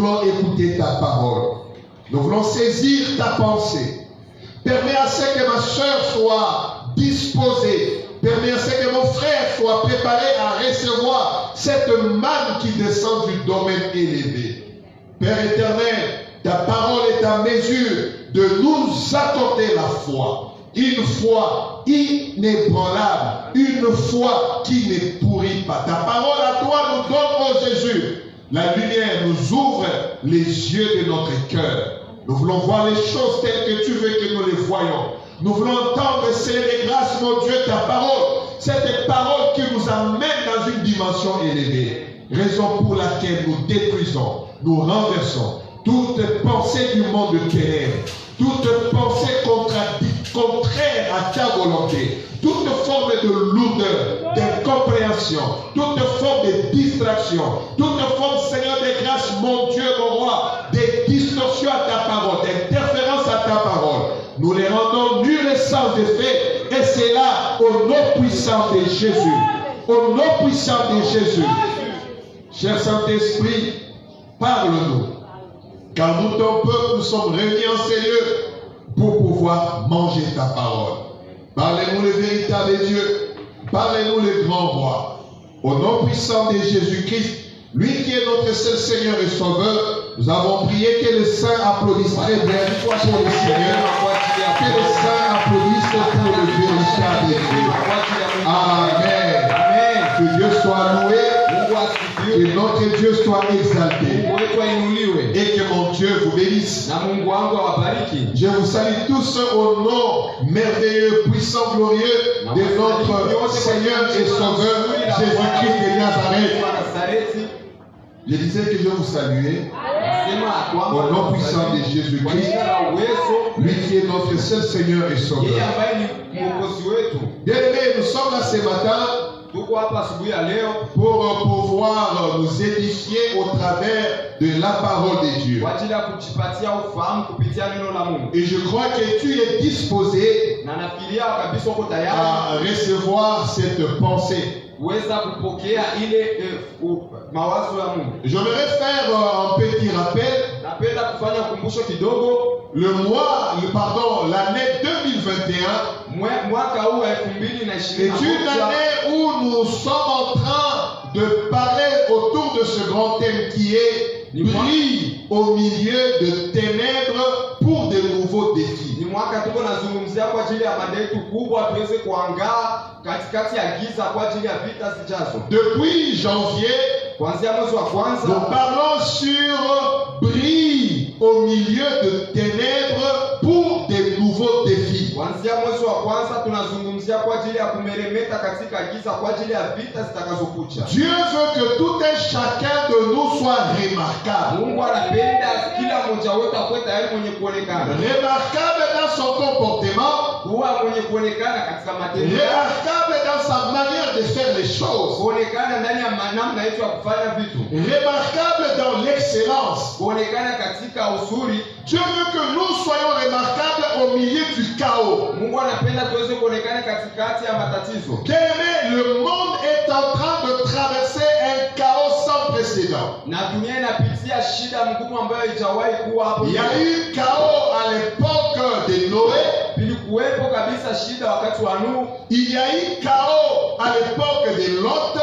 voulons écouter ta parole. Nous voulons saisir ta pensée. Permets à ce que ma soeur soit disposée. Permets à ce que mon frère soit préparé à recevoir cette manne qui descend du domaine élevé. Père éternel, ta parole est à mesure de nous accorder la foi. Une foi inébranlable, une foi qui ne pourrit pas. Ta parole à toi nous donne, oh Jésus, la lumière nous ouvre les yeux de notre cœur. Nous voulons voir les choses telles que tu veux que nous les voyons. Nous voulons entendre, Seigneur de grâce, mon Dieu, ta parole. Cette parole qui nous amène dans une dimension élevée. Raison pour laquelle nous détruisons, nous renversons toute pensée du monde ténèbres, toute pensée contraire à ta volonté, toute forme de lourdeur, d'incompréhension, toute forme de distraction, toute forme, Seigneur de grâce, mon Dieu, mon roi, de distorsion à ta parole, d'interférence à ta parole. Nous les rendons nuls et sans effet, et c'est là au nom puissant de Jésus. Au nom puissant de Jésus. Cher Saint-Esprit, parle-nous. Car nous, ton peuple, nous sommes réunis en ces lieux pour pouvoir manger ta parole. Parlez-nous le véritable Dieu. Parlez-nous le grand roi. Au nom puissant de Jésus-Christ, lui qui est notre seul Seigneur et Sauveur, nous avons prié que les saints applaudissent très bien pour le Seigneur. Que les saints applaudissent pour le véritable Dieu. Amen. Que Dieu soit loué. Que notre Dieu soit exalté. Et que mon Dieu vous bénisse. Je vous salue tous au nom merveilleux, puissant, glorieux de notre Seigneur et Sauveur Jésus-Christ de Nazareth. Je disais que je vous saluais au nom puissant de Jésus-Christ, lui qui est notre seul Seigneur et Sauveur. Bien-aimés, nous sommes là ce matin pour pouvoir nous édifier au travers de la parole de Dieu. Et je crois que tu es disposé à recevoir cette pensée. J'aimerais faire un petit rappel. L'année 2021 est une année où nous sommes en train de parler autour de ce grand thème qui est brille au milieu de ténèbres pour de nouveaux défis. Depuis janvier, nous parlons sur brille au milieu de ténèbres pour de nouveaux défis. Dieu veut que tout un chacun de nous soit remarquable. Remarquable dans son comportement, remarquable dans sa manière de faire les choses, remarquable dans l'excellence. Dieu veut que nous soyons remarquables au milieu du chaos. Bien-aimé, le monde est en train de traverser un chaos sans précédent. Il y a eu chaos à l'époque de Noé. Il y a eu chaos à l'époque de Lot.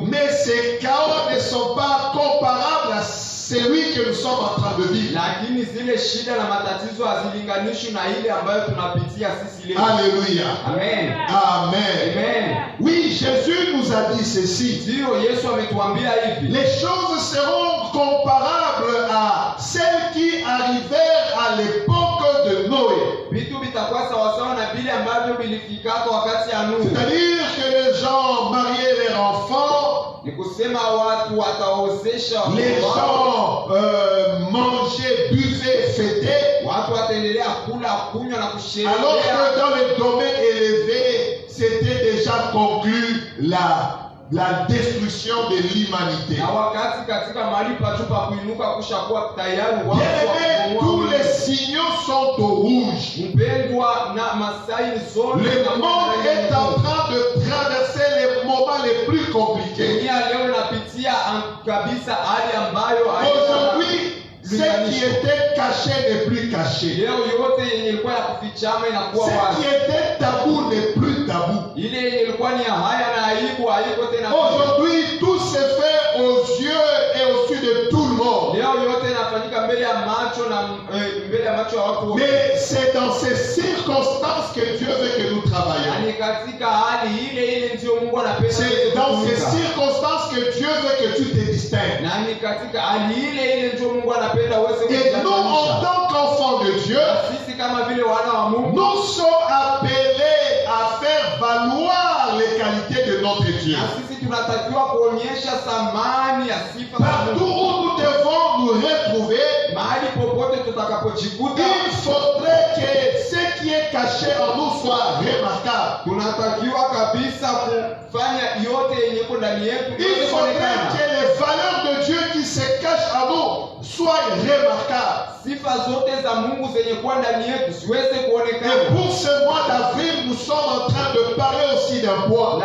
Mais ces chaos ne sont pas comparables à celui que nous sommes en train de vivre. Alléluia. Amen. Amen. Oui, Jésus nous a dit ceci. Les choses seront comparables à celles qui arrivèrent à l'époque de Noé. C'est-à-dire que les gens mariaient leurs enfants, les gens mangeaient, buvaient, fêtaient, alors que dans le domaine élevé, c'était déjà conclu la destruction de l'humanité. Bien-aimés, tous les signaux sont au rouge. Le monde est en train de traverser les moments les plus compliqués. kabisa hali ambayo Aujourd'hui, ce qui était caché n'est plus caché. leo yote yenye ilikuwa ya kufichama inakuwa Ce qui wazi. était tabou n'est plus tabou. Ile yenye ilikuwa ni ya haya na aibu haiko tena. Aujourd'hui, tout se fait aux yeux et au su de tout le monde. Leo yote inafanyika mbele ya macho na mbele ya macho ya watu wote. Mais c'est dans ces circonstances que Dieu veut que nous travaillions. Ni katika hali ile ndio Mungu anapenda. C'est dans ces circonstances que Dieu veut que tu te distingues. Na ni katika hali ile ndio Mungu anapenda uweze Et nous, en tant qu'enfants de Dieu, sisi kama vile wana wa Mungu, nous sommes appelés à faire valoir les qualités de notre Dieu. na sisi tunatakiwa kuonyesha thamani ya sifa za Partout Mungu. où nous devons nous retrouver, Mahali popote tutakapojikuta, il faudrait que ce qui est caché en nous soit remarquable. tunatakiwa kabisa kufanya yote yenye iko ndani yetu Il iweze faudrait kuonekana. que les valeurs de Dieu qui se cachent en nous soient remarquables. Sifa zote za Mungu zenye kuwa ndani yetu ziweze Et kuonekana. pour ce mois d'avril, nous sommes en train de parler aussi d'un point.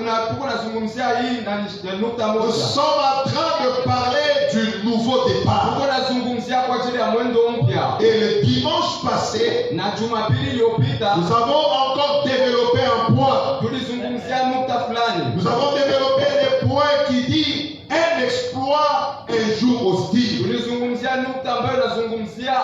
Na tuko nazungumzia hii na nukta Nous moja. sommes en train de parler du nouveau départ. Tuko nazungumzia kwa ajili ya mwendo mpya. Et le dimanche passé, Na Jumapili iliyopita nous avons encore développé un point. tulizungumzia nukta fulani. Nous avons développé des points qui disent un exploit un jour hostile. Tulizungumzia nukta ambayo inazungumzia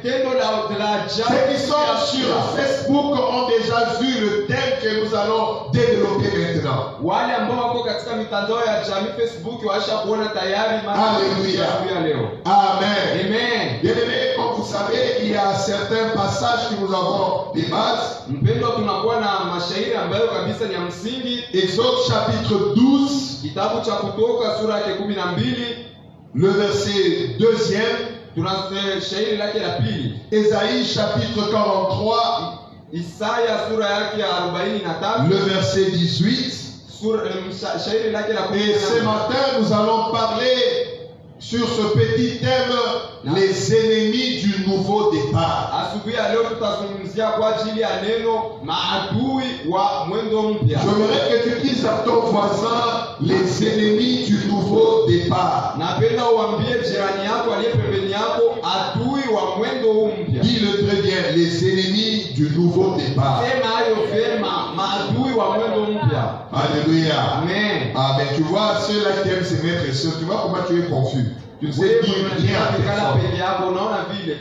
tendo la ajabu. Ceux qui sont sur Facebook ont déjà vu le thème que nous allons développer maintenant. Wale ambao wako katika mitandao ya jamii Facebook waisha kuona tayari Alléluia. ya leo. Amen. Amen. Bien aimé, comme vous savez, il y a certains passages que nous avons des bases. Mpendwa, tunakuwa na mashairi ambayo kabisa ni ya msingi. Exode chapitre 12, Kitabu cha Kutoka sura yake 12, le verset 2e. tuna shairi lake la pili. Ésaïe chapitre 43, Isaya sura yake ya 43, le verset 18. shairi lake la Et ce 18. matin, nous allons parler sur ce petit thème, les ennemis du nouveau départ. Asubuhi ya leo tutazungumzia kwa ajili ya neno maadui wa mwendo mpya. J'aimerais que tu dises à ton voisin, les ennemis du nouveau départ. Napenda uambie jirani yako aliye pembeni yako adui wa mwendo mpya. Dis-le très bien, les ennemis du nouveau départ. Sema hayo vyema, maadui wa mwendo mpya. Alléluia. Amen. Ah, mais tu vois, ceux-là qui aiment se mettre sur, tu vois comment tu es confus. Tu ne sais dire rien à personne.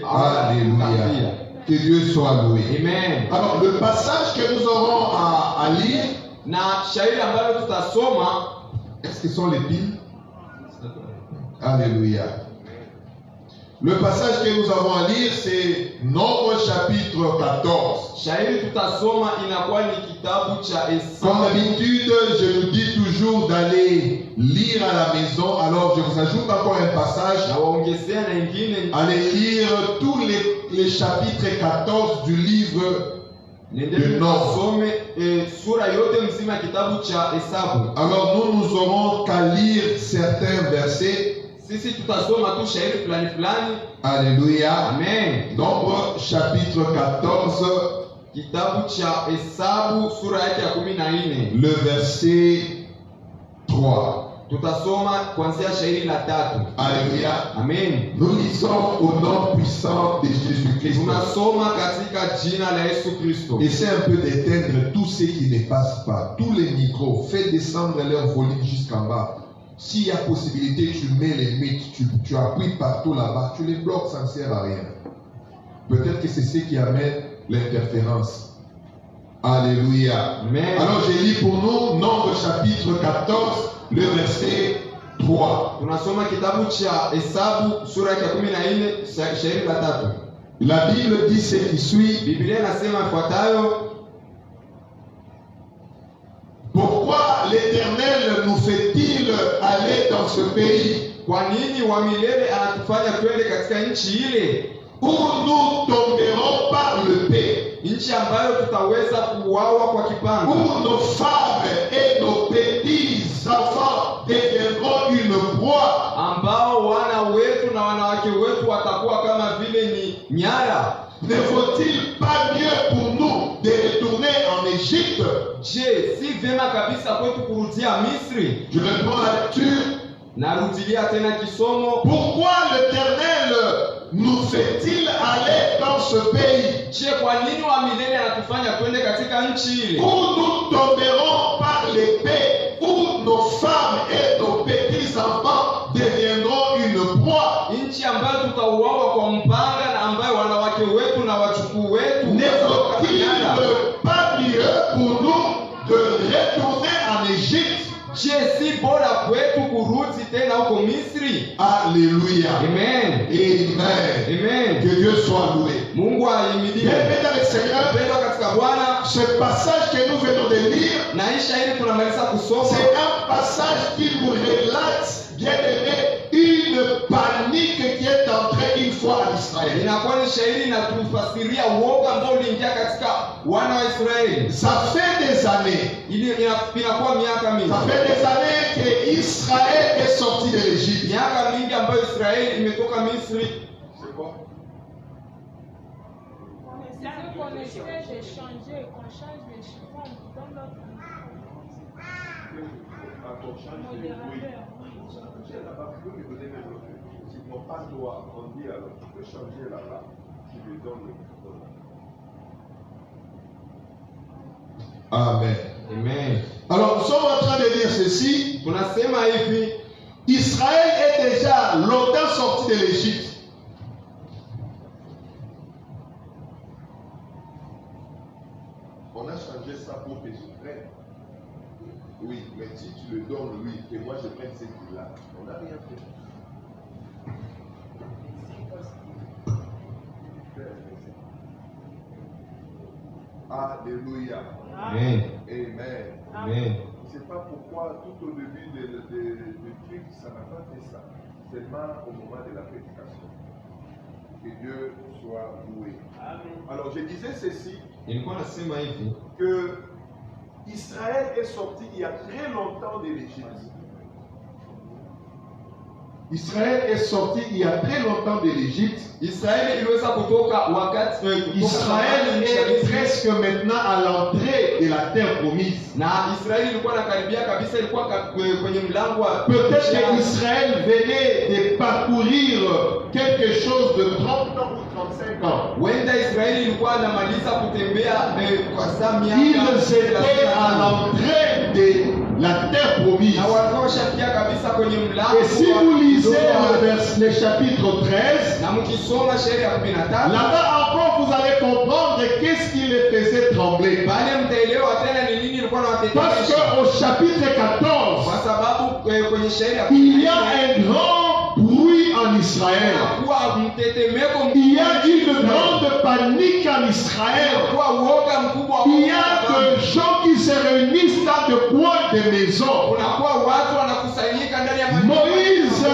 Alléluia. Que Dieu soit loué. Amen. Alors, le passage que nous aurons à lire, Na shairi ambalo tutasoma, est-ce que sont les piles? Alléluia. Le passage que nous avons à lire, c'est Nombre chapitre 14. shairi tutasoma inakuwa ni kitabu cha Comme Esau. d'habitude, je nous dis toujours d'aller lire à la maison. Alors, je vous ajoute encore un passage. Na waongezea na ingine, Allez lire tous les chapitres 14 du livre nendeni tusome sura yote mzima kitabu cha Hesabu. Alors nous n'aurons qu'à lire certains versets. Sisi tutasoma tu shairi fulani fulani. Alléluia. Amen. Nombre chapitre 14, Kitabu cha Hesabu sura yake ya 14. le verset 3. Tutasoma kuanzia shairi la 3. Alléluia. Amen. Nous lisons au nom puissant de Jésus-Christ. Tunasoma katika jina la Yesu Kristo. Essaie un peu d'éteindre tout ce qui ne passe pas. Tous les micros, fais descendre leur volume jusqu'en bas. S'il y a possibilité, tu mets les mythes, tu appuies partout là-bas, tu les bloques, ça ne sert à rien. Peut-être que c'est ce qui amène l'interférence. Alléluia. Amen. Alors je lis pour nous Nombre chapitre 14, le verset 3. Tunasoma kitabu cha Hesabu sura yake ya 14 shairi la 3. La Bible dit ce qui suit. Biblia inasema ifuatayo: Pourquoi l'Éternel nous fait-il aller dans ce pays kwa nini wa milele anatufanya twende katika nchi ile où nous tomberons par le paix, nchi ambayo tutaweza kuuawa kwa kipanga, où nos femmes et nos petits enfants deviendront une proie? ambao wana wetu na wanawake wetu watakuwa kama vile ni nyara? Ne vaut-il pas mieux pour nous de retourner en Égypte? Je, si vyema kabisa kwetu kurudia Misri? Je reprends la lecture. Narudilia tena kisomo. Pourquoi l'Éternel nous fait-il aller dans ce pays Je, kwa nini wa milele anatufanya twende katika nchi ile où nous tomberons par l'épée, où nos femmes et nos petits-enfants deviendront une proie? nchi ambayo tutauawa kwa mpanga na ambayo wanawake wetu na wachukuu wetu Ne faut-il pas mieux pour nous de retourner en Égypte? Je, si bora kwetu kurudi tena huko Misri? Alléluia. Amen. Amen. Amen. Que Dieu soit loué. Mungu ahimidiwe. Bien-aimés dans le Seigneur, Mpendwa katika Bwana, ce passage que nous venons de lire, naisha ili tunamaliza kusoma. c'est un passage qui nous relate, bien-aimés, une panique qui est entrée une fois en Israël. Inakuwa ni shairi inatufasiria uoga ambao uliingia katika wana wa Israeli. Ça fait des années. Inakuwa miaka mingi. Ça fait des années que Israël est sorti de l'Égypte. Miaka mingi ambayo Israeli imetoka Misri. C'est quoi? C'est ce qu'on essaie de changer, qu'on change les chiffons dans notre modérateur. Pas toi, on dit alors, tu peux changer là-bas, tu lui donnes le microphone. Amen. Amen. Alors nous sommes en train de dire ceci. Tunasema hivi, Israël est déjà longtemps sorti de l'Égypte. On a changé ça pour que je prenne. Oui, mais si tu le donnes lui, que moi je prenne ce qu'il a, on n'a rien fait. Alléluia. Amen. Amen. Amen. Je ne sais pas pourquoi tout au début du truc, ça n'a pas fait ça. Seulement au moment de la prédication. Que Dieu soit loué. Amen. Alors je disais ceci, Nilikuwa nasema hivi, que Israël est sorti il y a très longtemps de l'Égypte. Israël est sorti il y a très longtemps de l'Égypte. Israeli iliweza kutoka wakati Israël est presque maintenant à l'entrée de la terre promise. na Israeli ilikuwa nakaribia kabisa, ilikuwa kwenye mlango wa Peut-être que Israël venait de parcourir quelque chose de 30 ans ou 35 ans. Wenda Israeli ilikuwa anamaliza kutembea kwa saa miaka. Ils étaient à l'entrée de la terre promise. Na wanaoshafikia kabisa kwenye mlango. Et si vous lisez le chapitre 13, na mkisoma sheria ya 13, là-bas encore vous allez comprendre qu'est-ce qui les faisait trembler. Bale mtaelewa tena ni nini ilikuwa Parce inawatetemesha. qu'au chapitre 14, Kwa sababu kwenye sheria il y a un grand bruit en Israël. kuwa mtetemeko Il y a une grande panique en Israël. kuwa uoga mkubwa. Il y a des gens qui se réunissent dans de coins de maisons. Unakuwa watu wanakusanyika ndani ya Moïse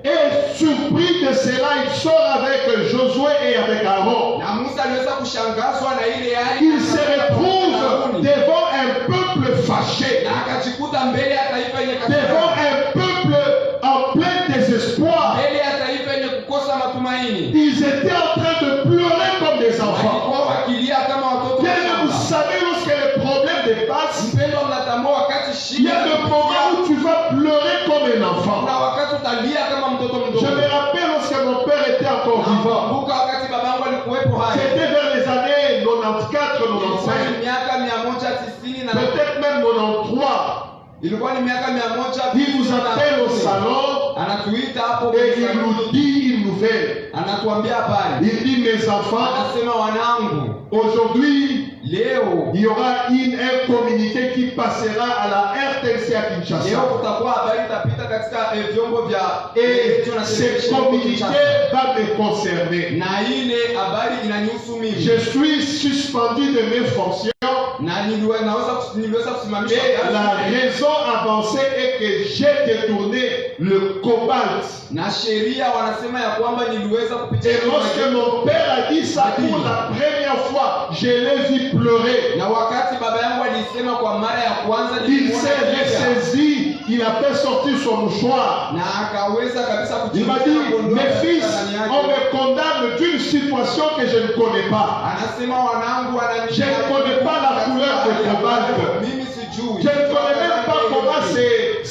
est surpris de cela. Il sort avec Josué et avec Aaron. na Musa aliweza kushangazwa na ile hali. Il se retrouve devant un peuple fâché, na akajikuta mbele ya taifa yenye devant un peuple en plein désespoir. mbele ya taifa yenye kukosa matumaini. Ils étaient en train de pleurer comme des enfants. Walikuwa wakilia kama watoto. Bien, vous savez, lorsque les problèmes dépassent, Mpendwa, mnatambua wakati il y shida a des moments où tu vas pleurer comme un enfant. na wakati utalia kama mtoto mdogo. Je me rappelle lorsque mon père était encore vivant. Nakumbuka wakati babangu alikuwepo hai. C'était vers les années 94, Ilikuwa ni 95, miaka 190 na peut-être même 93. ilikuwa ni miaka 100. Il nous appelle au salon Anatuita hapo et il nous dit une nouvelle. anatuambia habari. Il dit, mes enfants, Anasema, wanangu, aujourd'hui, leo il y aura un communiqué qui passera à la RTC à leo Kinshasa. kutakuwa habari itapita katika vyombo vya Et radio na ce televisheni communiqué Kinshasa. va me concerner. Na ile habari inanihusu mimi. Je suis suspendu de mes fonctions. Na niliweza kusimamishwa Et kazi. la raison avancée est que j'ai détourné le cobalt. Na sheria wanasema ya kwamba niliweza kupitia Et lorsque mon père a dit ça pour la première fois, je l'ai vu pleurer. na wakati baba yangu alisema kwa mara ya kwanza Il nilimuona s'est akilia. ressaisi, il a fait sortir son mouchoir. Na akaweza kabisa Il m'a dit, mes fils, on me condamne d'une situation que je ne connais pas. Anasema, wanangu Je ne connais pas la couleur de cobalt. Mimi sijui. Je ne connais même pas comment c'est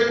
sais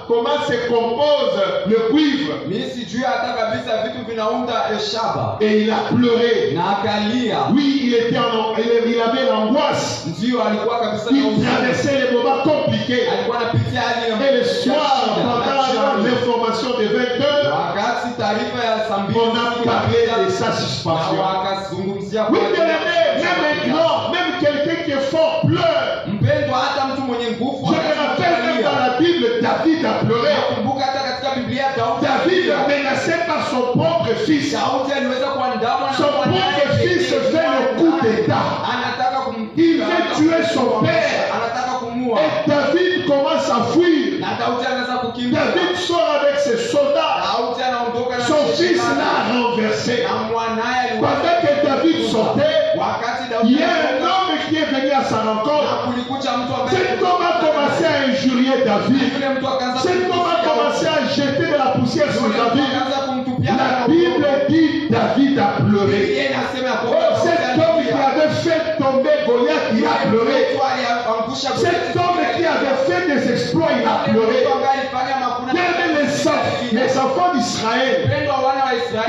comment se compose le cuivre. Mimi sijui hata kabisa vitu vinaunda shaba. Et il a pleuré. Na akalia. Oui, il avait l'angoisse. Ndio alikuwa kabisa na Il traversait les moments compliqués. Alikuwa anapitia hali ya Et le soir, pendant l'information de 20 heures, wakati taarifa ya saa 2 on a parlé de sa suspension. wakazungumzia Oui, bien-aimé, même un grand, même quelqu'un qui est fort pleure. mpendwa, hata mtu mwenye nguvu. Je me rappelle même dans la Bible, David a pleuré. Nakumbuka hata katika Biblia David menacé par son propre fils. Daudi aliweza kuandamwa na Son propre fils fait le coup d'état. anataka Il veut tuer son père. anataka kumua. Et David commence à fuir. Na Daudi anaanza kukimbia. David sort avec ses soldats. Daudi anaondoka na Son fils l'a renversé. na mwanae Pendant que David sortait, wakati il Daudi y a un homme qui est venu à sa rencontre. kulikuja mtu ambaye Cet homme a commencé à injurier David. yule mtu akaanza Cet homme a commencé à jeter de la poussière sur David. akaanza kumtupia. La Bible dit David a pleuré. Biblia inasema ya Oh, kwamba cet homme qui avait fait tomber Goliath, il a pleuré. Cet homme qui avait fait des exploits, il a pleuré. Les enfants d'Israël,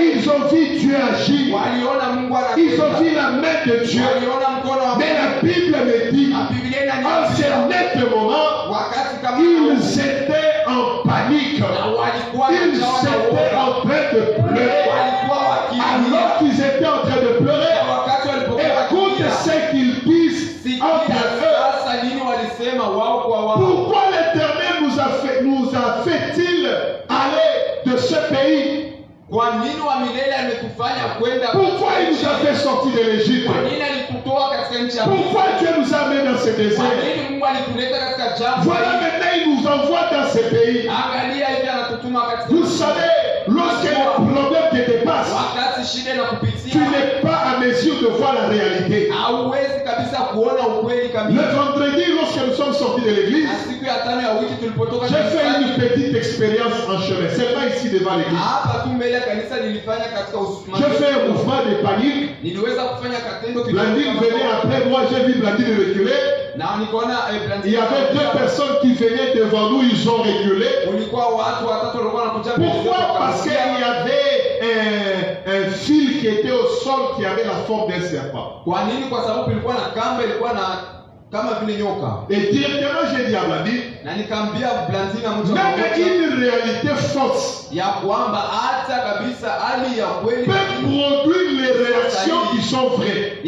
ils ont vu Dieu agir. Ils ont vu la main de Dieu. Mais la Bible me dit, en ce net moment, ils étaient en panique. Ils étaient en train de pleurer. Alors qu'ils étaient en train de pleurer, écoute ce qu'ils disent entre eux. Pourquoi l'Éternel nous a fait-il aller de ce pays? Pourquoi il nous a fait sortir de l'Égypte? Pourquoi Dieu nous a mis dans ce désert? Voilà, maintenant il nous envoie dans ce pays. Vous savez, lorsque le problème te dépasse, tu n'es pas à mesure de voir la réalité. Le vendredi, lorsque nous sommes sortis de l'église, j'ai fait une petite expérience en chemin, seulement ici devant l'église. J'ai fait un mouvement de panique. Blandine venait après moi, j'ai vu Blandine reculer. Il y avait deux personnes qui venaient devant nous, ils ont reculé. Pourquoi? Parce qu'il y avait un fil qui était au sol qui avait la forme d'un serpent. Et directement j'ai dit à Blandine, même une réalité fausse peut produire les réactions qui sont vraies.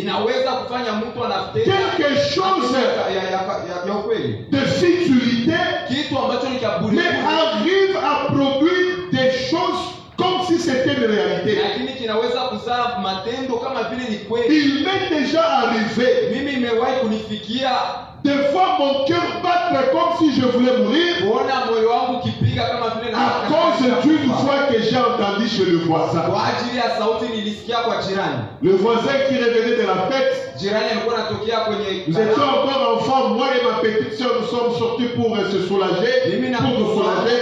Quelque chose de futilité, mais arrive à produire des choses comme si c'était une réalité. Il m'est déjà arrivé de voir mon cœur battre comme si je voulais mourir à cause d'une voix que j'ai entendue chez le voisin. Le voisin qui revenait de la fête, nous étions encore enfants, moi et ma petite soeur, nous sommes sortis pour se soulager, pour nous soulager.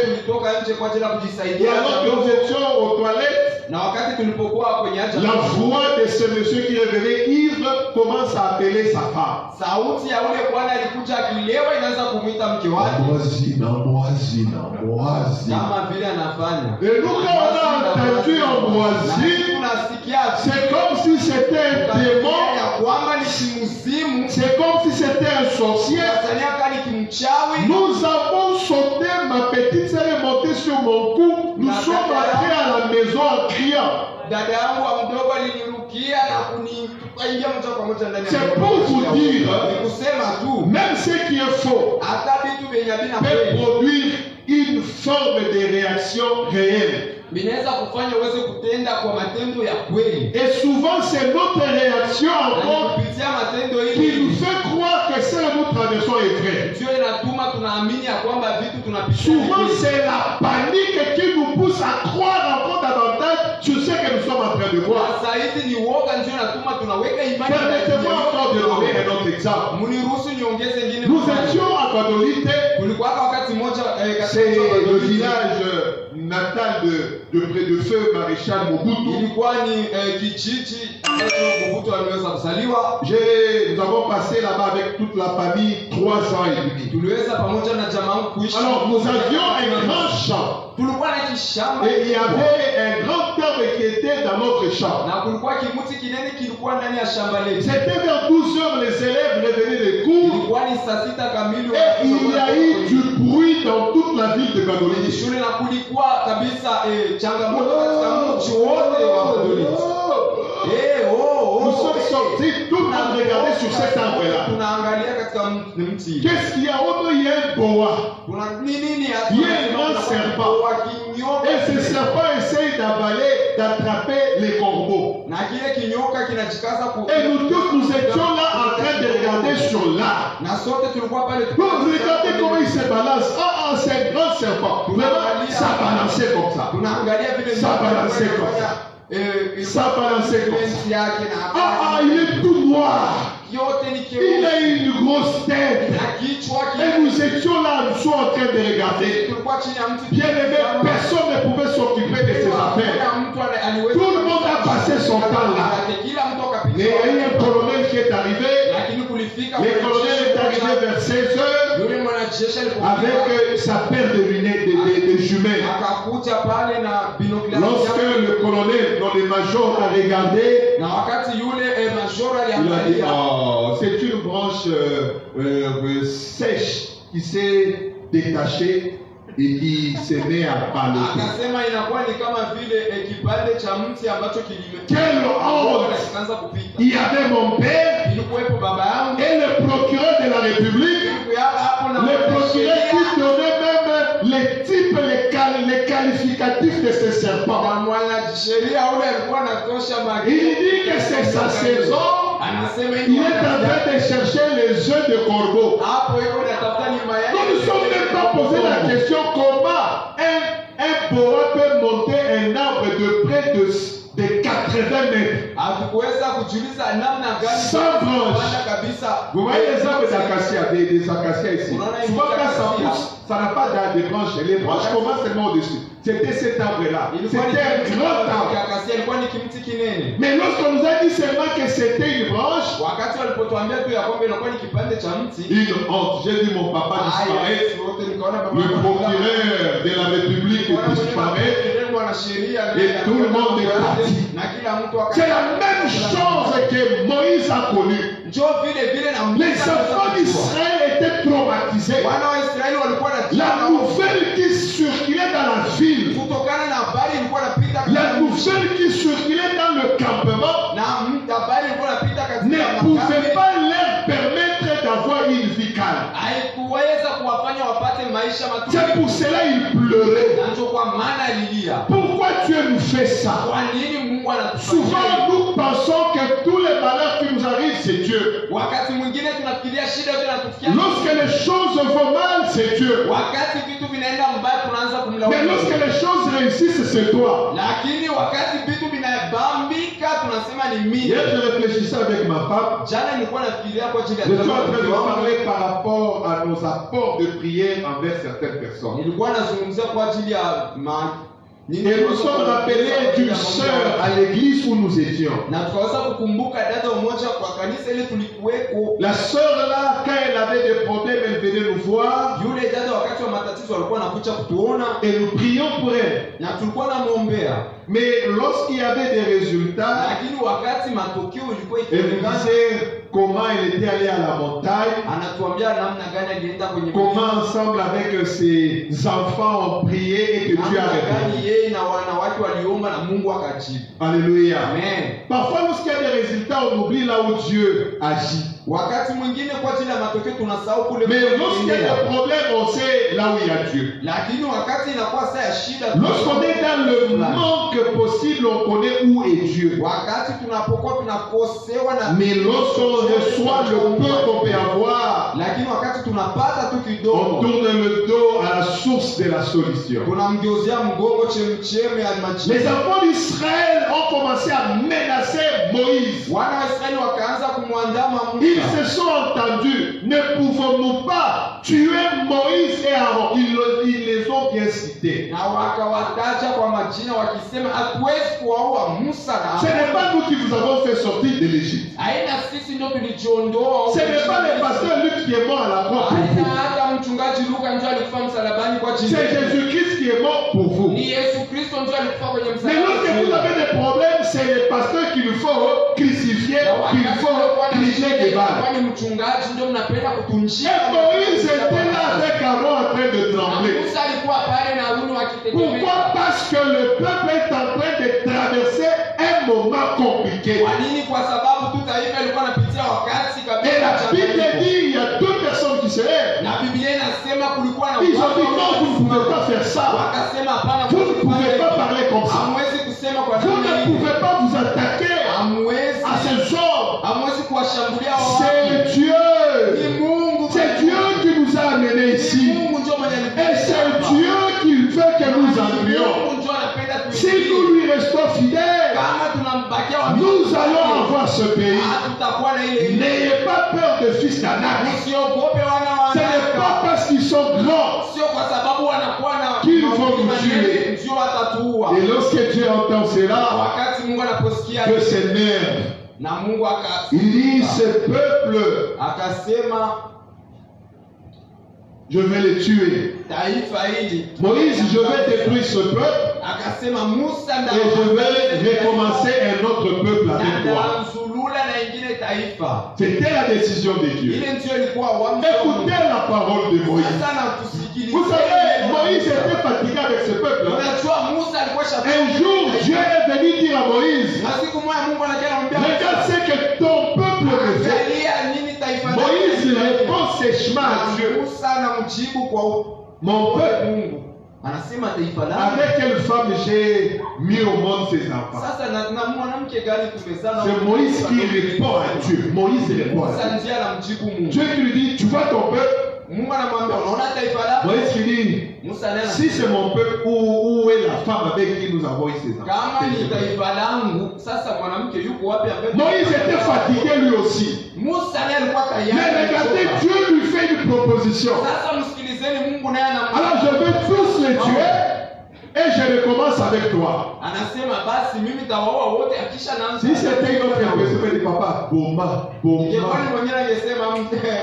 Et alors que nous étions aux toilettes, la voix de ce monsieur qui revenait ivre commence à appeler sa femme. Et nous, quand on a entendu Ambroisie, c'est comme si c'était un démon, c'est comme si c'était un sorcier. Nous avons sauté, ma petite sœur est montée sur mon cou, nous sommes entrés à la maison en criant. C'est pour vous dire, même ce qui est faux peut produire une forme de réaction réelle. Et souvent c'est notre réaction encore qui nous fait croire que ce que nous traversons est vrai. Souvent c'est la panique qui nous pousse à croire encore davantage sur ce que nous sommes en train de voir. Permettez-moi encore de donner un autre exemple. Nous étions à Guadeloupe C'est le village natal de feu maréchal Mobutu. Ilikuwa ni kijiji Mobutu aliweza kuzaliwa. Nous avons passé là-bas avec toute la famille 3 ans et demi. Tuliweza pamoja na jamaa kuishi. Alors nous avions un grand champ. Tulikuwa na kishamba. Et il y avait un grand arbre qui était dans notre champ. Na kulikuwa kimuti kinene kilikuwa ndani ya shamba letu. C'était vers 12 heures, les élèves revenaient des cours. Ilikuwa ni saa 6 kamili. Et il y a eu du bruit dans toute la ville de Badolini. Shule na kulikuwa kabisa changamoto katika mji wote wa Badolini. Nous sommes sortis, tout le monde regardait sur cet arbre-là. Qu'est-ce qu'il y a? Il y a un boa. Il y a un grand serpent. Et ce serpent essaye d'attraper les corbeaux. Et nous tous, nous étions là en train de regarder sur l'arbre. Regardez comment il se balance. Ah, c'est un grand serpent. Vraiment, ça balançait comme ça. Ça balançait comme ça. Ça balançait comme ça. Ah, il est tout noir. Il a une grosse tête. Et nous étions là, nous sommes en train de regarder. Bien aimé, personne ne pouvait s'occuper de ses affaires. Tout le monde a passé son temps là. Mais il y a eu un colonel qui est arrivé. Le colonel est arrivé vers 16 heures avec sa paire de lunettes, de jumelles. Lorsque le colonel, dont le major a regardé, il a dit, oh, c'est une branche sèche qui s'est détachée et qui se met à baloter. Quelle honte! Il y avait mon père et le procureur de la République, le procureur qui donnait même les types, les qualificatifs de ce serpent. Il dit que c'est sa saison. Il est en train de chercher les œufs de corbeau. Nous ne sommes même pas posé la question comment un boa peut monter un arbre de près de 80 mètres. Sans branches. Vous voyez les arbres d'acacia, des acacias ici. Souvent quand ça pousse, ça n'a pas de branches. Les branches commencent seulement au-dessus. C'était cet arbre-là. C'était un grand arbre. Mais lorsqu'on nous a dit seulement que c'était une branche, une honte. J'ai dit mon papa disparaît. Le procureur de la République disparaît. Et tout le monde est parti. C'est la même chose que Moïse a connue. Les enfants d'Israël étaient traumatisés. La nouvelle qui circulait dans la ville, la nouvelle qui circulait dans le campement ne pouvait pas leur permettre d'avoir une vie calme. C'est pour cela qu'il pleurait. Pourquoi Dieu nous fait ça? Souvent nous pensons que tous les malheurs qui nous arrivent, c'est Dieu. Lorsque les choses vont mal, c'est Dieu. Mais lorsque les choses réussissent, c'est toi. Hier, je réfléchissais avec ma femme. Je suis en train de parler par rapport à nos apports de prière envers certaines personnes. Et nous sommes rappelés d'une sœur à l'église où nous étions. La sœur là, quand elle avait des problèmes, elle venait nous voir. Et nous prions pour elle. Mais lorsqu'il y avait des résultats, elle nous disait comment elle était allée à la montagne, comment ensemble avec ses enfants ont prié et que Dieu a répondu. Alléluia. Parfois, lorsqu'il y a des résultats, on oublie là où Dieu agit. Mais lorsqu'il y a des problèmes, on sait là où il y a Dieu. Lorsqu'on est dans le manque possible, on connaît où est Dieu. Mais lorsqu'on reçoit le peu qu'on peut avoir, on tourne le dos à la source de la solution. Les enfants d'Israël ont commencé à menacer Moïse. kumwandama Ils Musa. se sont entendus. Ne pouvons-nous pas tuer Moïse et Aaron? Ils les ont bien cités. Na wakawataja kwa majina wakisema hatuwezi kuwaua Musa na Ce n'est Aaron. pas nous qui vous avons fait sortir de l'Égypte. Haina sisi ndio tulijiondoa. Ce n'est pas le pasteur Luc qui est mort à la croix pour Haina vous. hata mchungaji Luka ndio alikufa msalabani kwa ajili C'est yetu. Jésus-Christ qui est mort pour vous. Ni Yesu Kristo ndio alikufa kwenye Mais lorsque vous msalabani. avez des problèmes, c'est les pasteurs qu'il faut crucifier, qu'il faut clicher des balles. Kwani mchungaji ndio mnapenda kutunjia. Et Moïse était là avec Aaron en train de trembler. Musa alikuwa pale na Haruni wakitetemeka. Pourquoi? Parce que le peuple est en train de traverser un moment compliqué. Kwa nini? Kwa sababu tu taifa ilikuwa inapitia wakati Et kabisa la cha Bible mabadiliko. dit, il y a deux personnes qui se lèvent. Na Biblia inasema kulikuwa na Ils ont dit non, vous ne pouvez pas faire ça. wakasema hapana, Vous ne pouvez pas parler comme ça. hamwezi kusema kwa Vous namna ne hii. pouvez pas vous attaquer Hamwezi à ces hommes. hamwezi kuwashambulia wao. C'est Ni Dieu. Mungu. C'est Dieu qui nous a amenés Ni ici. Mungu ndio mwenye Et c'est Dieu qui veut que nous entrions. Mungu ndio anapenda Si tuingie. nous lui restons fidèles, Kama tunambakia wa nous allons avoir ce pays. tutakuwa na ile. N'ayez pas peur des fils d'Anak. Usiogope wana wa Ce n'est pas Anaka. parce qu'ils sont grands. Sio kwa sababu wanakuwa na Qu'ils vont nous maneno, tuer. ndio watatuua. Et lorsque Dieu entend cela, Wakati Mungu anaposikia que s'énerve. na Mungu Il dit, ce peuple, akasema je vais les tuer. taifa hili Moïse, je vais détruire ce peuple akasema Musa et je vais recommencer un autre peuple avec toi. nzulula na ingine taifa. C'était la décision de Dieu. Ile ndio ilikuwa uamuzi. Écoutez la parole de Moïse. Sasa na tusikilize. Vous savez, Moïse était fatigué avec ce peuple. Unajua Musa alikuwa Un jour, Dieu est venu dire à Moïse, na siku moja Mungu anakuja anamwambia regarde ce que ton peuple me fait. angalia nini taifa lako Moïse répond sèchement à Dieu. Musa anamjibu kwa Mon peuple, Mungu. Anasema taifa lako. avec quelle femme j'ai mis au monde ses enfants? Sasa na mwanamke gani tumezana? C'est Moïse qui répond à Dieu. Moïse répond à Musa Dieu. ndiye anamjibu Mungu. Dieu qui lui dit, tu vois ton peuple? Mungu anamwambia unaona taifa lako? Moïse qui dit, Musa naye si c'est mon peuple, où est la femme avec qui nous avons eu ces kama enfants? ni taifa langu, sasa mwanamke yuko wapi ambaye Moïse était fatigué lui aussi. Musa naye alikuwa tayari. Mais regardez, Dieu lui fait une proposition. Sasa msikilizeni Mungu naye Alors je vais tous les tuer et je recommence avec toi. anasema basi mimi tawaoa wote akisha naanza. Si c'était une autre personne, je dis papa, Boma, Ingekuwa ni Boma, mwenyewe angesema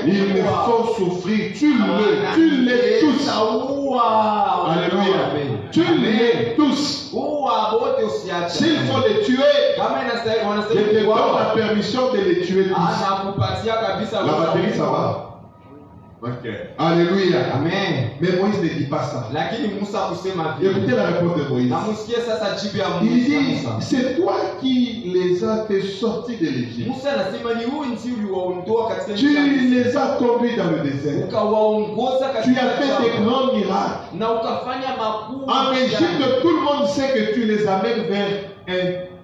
ils me font souffrir, tue-les tous. Alléluia. Tue-les tous. Uwa wote usiache. S'il faut les tuer, Kama inastahili je te wanastahili donne kuuawa. la permission de les tuer tous. Anakupatia kabisa. La batterie, ça va? Ok. Alléluia. Amen. Mais Moïse ne dit pas ça. Lakini Musa kusema vile. Écoutez la réponse de Moïse. Na musikie sasa jibu ya Il dit, Musa. c'est toi qui les as fait sortir de l'Égypte. Musa anasema ni huyu ndio uliwaondoa katika Tu nchi ya Misri. les as conduits dans le désert. Ukawaongoza Tu katika as fait des jangwa. grands miracles. Na ukafanya makuu. En Égypte, tout le monde sait que tu les amènes vers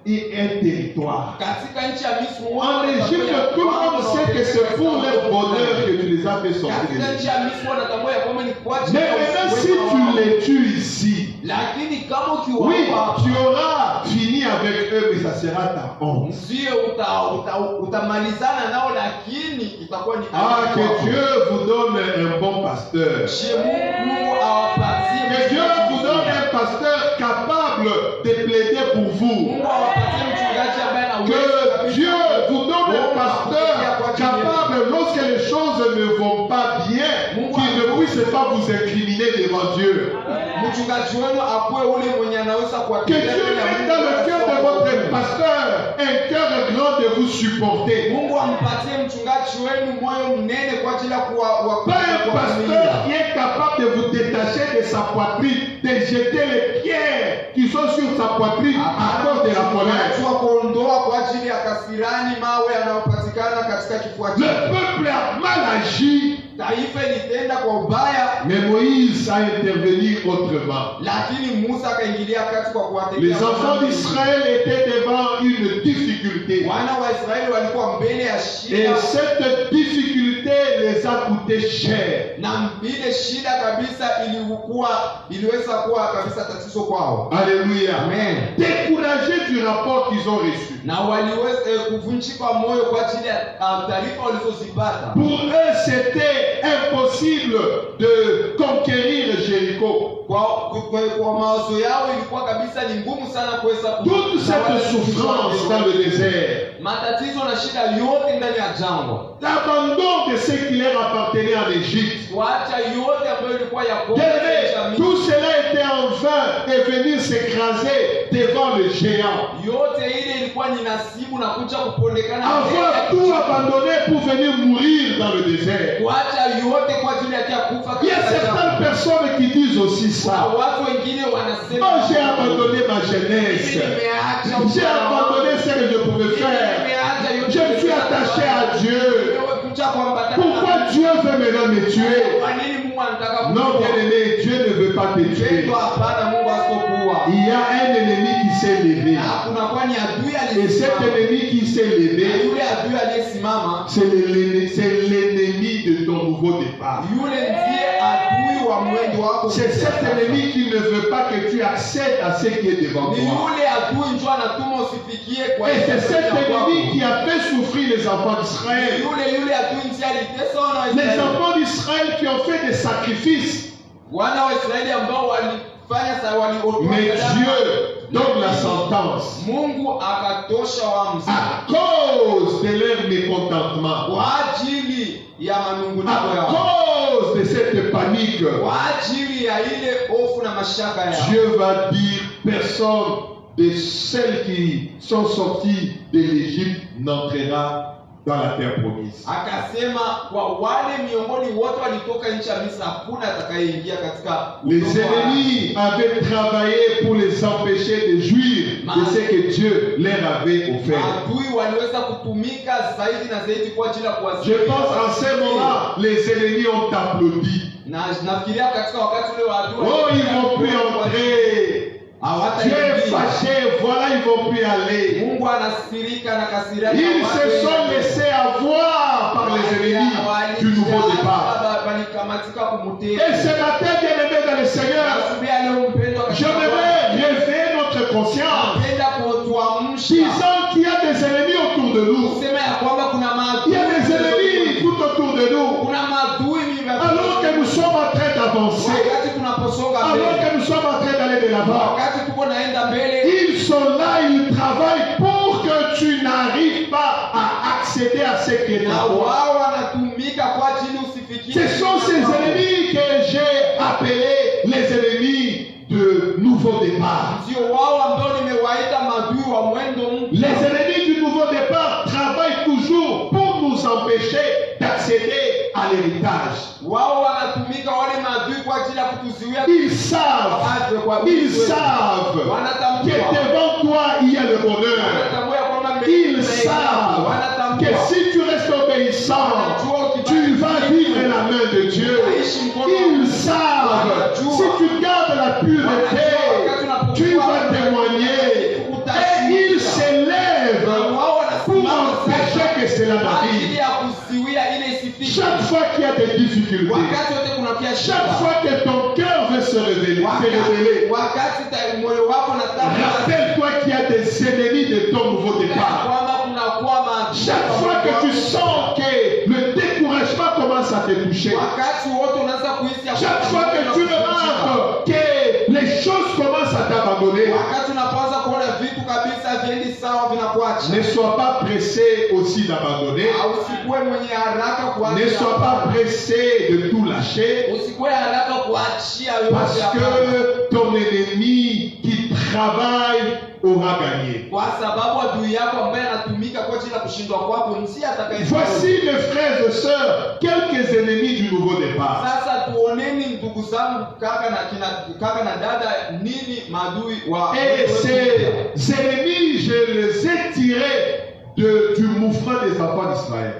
un territoire. Katika nchi ya Misri. En Égypte, tout le monde sait que c'est pour leur bonheur que tu les as fait sortir de Katika nchi l'Égypte. ya Misri wanatambua ya kwamba ni kwa ajili Mais ya maintenant, uwezo si wao. tu les tues ici, Lakini kama oui, ukiwaua tu auras fini avec eux, mais ça sera ta honte. ndio utamalizana nao, lakini itakuwa ni Ah, aibu que kwako. Dieu vous donne un bon pasteur. Je Mungu awapatie Que Dieu vous donne un pasteur capable de plaider pour vous. Mungu awapatie mchungaji ambaye anaweza Que kabisa Dieu vous donne un pasteur capable, lorsque les choses ne vont pas bien, qu'il ne puisse pas vous incriminer devant Dieu. mchungaji wenu akuwe ule mwenye anaweza Que kuwatetea Dieu mbele ya mette Mungu dans le cœur de na votre Mungu. pasteur un cœur grand de vous supporter. Mungu ampatie mchungaji wenu moyo mnene kwa ajili ya Pas un pasteur qui est capable de vous détacher de sa poitrine, de jeter les pierres qui sont sur sa poitrine à cause de la colère. wa kuondoa kwa ajili ya kasirani mawe yanayopatikana katika kifua Le chake. peuple a mal agi, Taifa ilitenda kwa ubaya, mais Moïse a intervenu autrement. lakini Musa akaingilia kati kwa kuwatetea. Les enfants d'Israël étaient devant une difficulté. Wana wa Israeli walikuwa mbele ya Et shida, cette difficulté difficulté les a coûté cher. Na ile shida kabisa iliweza kuwa kabisa tatizo kwao. Alléluia. Amen. Découragés du rapport qu'ils ont reçu. Na waliweza kuvunjika moyo kwa ajili ya taarifa walizozipata. Pour eux, c'était impossible de conquérir Jéricho. Kwa mawazo yao ilikuwa kabisa ni ngumu sana kuweza Toute cette souffrance dans le désert, matatizo na shida yote ndani ya jangwa, l'abandon de ce qui leur appartenait en Égypte, kuacha yote ambayo ilikuwa ya tout cela était en vain et venir s'écraser devant le géant. Yote ile ilikuwa ni nasibu na kuja kupondekana. Avoir tout abandonné pour venir mourir dans le désert. Kuacha yote kwa ajili ya kufa. Il y a certaines personnes qui disent aussi ça. Watu wengine wanasema, oh, j'ai abandonné ma jeunesse. J'ai abandonné ce que je pouvais faire. Je me suis attaché à Dieu. Pourquoi Dieu veut maintenant me tuer? Non, bien-aimé, Dieu ne veut pas te tuer. Il y a un ennemi qui s'est levé. Et cet ennemi qui s'est levé, c'est l'ennemi de ton nouveau départ. C'est cet ennemi qui ne veut pas que tu accèdes à ce qui est devant toi. Et c'est cet ennemi qui a fait souffrir les enfants d'Israël. Les enfants d'Israël qui ont fait des sacrifices. Mais Dieu donne la sentence à cause de leur mécontentement, à cause de cette panique. Dieu va dire, personne de celles qui sont sorties de l'Égypte n'entrera dans la terre promise. Les ennemis avaient travaillé pour les empêcher de jouir de ce que Dieu leur avait offert. Je pense en ce moment, les ennemis ont applaudi. Oh, ils vont plus entrer. Dieu est fâché, voilà, ils vont plus aller. Ils se sont laissés avoir par les ennemis du nouveau départ. Et ce matin, bien-aimé dans le Seigneur, j'aimerais réveiller notre conscience, disant qu'il y a des ennemis autour de nous. Il y a des ennemis tout autour de nous. Alors que nous sommes en train d'avancer, alors que nous sommes en train d'aller de l'avant, ils sont là, ils travaillent pour que tu n'arrives pas à accéder à ce qui est à toi. Ce sont ces ennemis que j'ai appelés les ennemis de nouveau départ. Les ennemis du nouveau départ travaillent toujours pour nous empêcher d'accéder à l'héritage. Ils savent que devant toi il y a le bonheur. Ils savent que si tu restes obéissant, tu vas vivre la main de Dieu. Ils savent si tu gardes la pureté, tu vas témoigner. Et ils s'élèvent pour empêcher que cela n'arrive. Chaque fois qu'il y a des difficultés, chaque fois que ton cœur veut se révéler, rappelle-toi qu'il y a des ennemis de ton nouveau départ. Chaque fois que tu sens que le découragement commence à te toucher, chaque fois que tu remarques que les choses commencent à t'abandonner, ne sois pas pressé aussi d'abandonner. Ne sois pas pressé de tout lâcher. Parce que ton ennemi qui travaille aura gagné. Voici les frères et sœurs, quelques ennemis du nouveau départ. Et ces ennemis, je les ai tirés du mouvement des enfants d'Israël.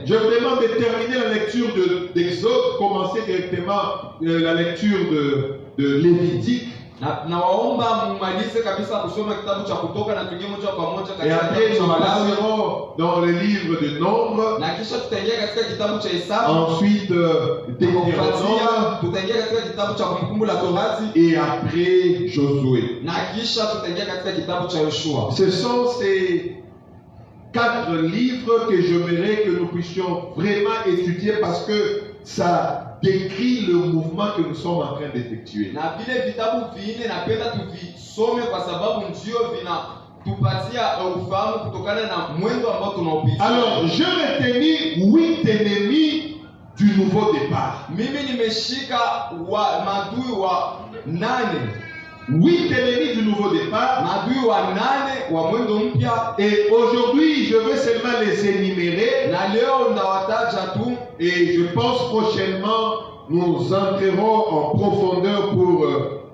Je vous demande de terminer la lecture d'Exode, commencer directement la lecture de Lévitique. Na waomba mumalize kabisa kusoma kitabu cha Kutoka na tuingie moja kwa moja Et katika après, kitabu nous cha Walawi. passerons dans le livre de Nombre, Na kisha tutaingia katika kitabu cha Hesabu. ensuite Deutéronome, Tutaingia katika kitabu cha Kumbukumbu la Torati. et après Josué. Na kisha tutaingia katika kitabu cha Yoshua. Ce sont ces 4 livres que j'aimerais que nous puissions vraiment étudier parce que ça décrit le mouvement que nous sommes en train d'effectuer. Na vile vitabu vinne napenda tuvisome kwa sababu ndio vinatupatia ufahamu kutokana na mwendo ambao tunaopitia. Alors, je retenu 8 ennemis du nouveau départ. Mimi nimeshika maadui wa 8. 8 ennemis du nouveau départ. Maadui wa 8 wa mwendo mpya. Et aujourd'hui, je vais seulement les énumérer. Na leo ndawataja tu. Et je pense prochainement, nous entrerons en profondeur pour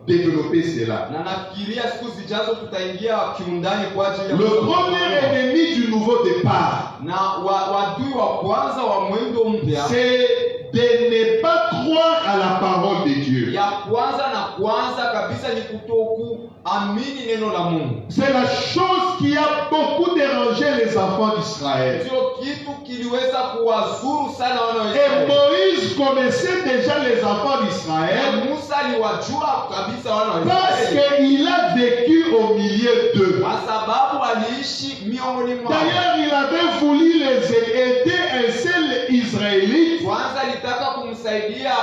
développer cela. Na nafikiria siku zijazo tutaingia kiundani kwa ajili ya Le premier ennemi du nouveau départ, na wadui wa kwanza wa mwendo mpya, c'est de ne pas croire à la parole de Dieu. Ya kwanza kabisa ni kutokuamini neno la Mungu. C'est la chose qui a beaucoup dérangé les enfants d'Israël. Ndio kitu kiliweza kuwazuru sana wana wa Et Israeli. Moïse connaissait déjà les enfants d'Israël Musa aliwajua kabisa wana wa parce Israeli qu'il a vécu au milieu d'eux. kwa sababu aliishi miongoni mwao. D'ailleurs, il avait voulu les aider un seul Israélite. Kwanza alitaka kumsaidia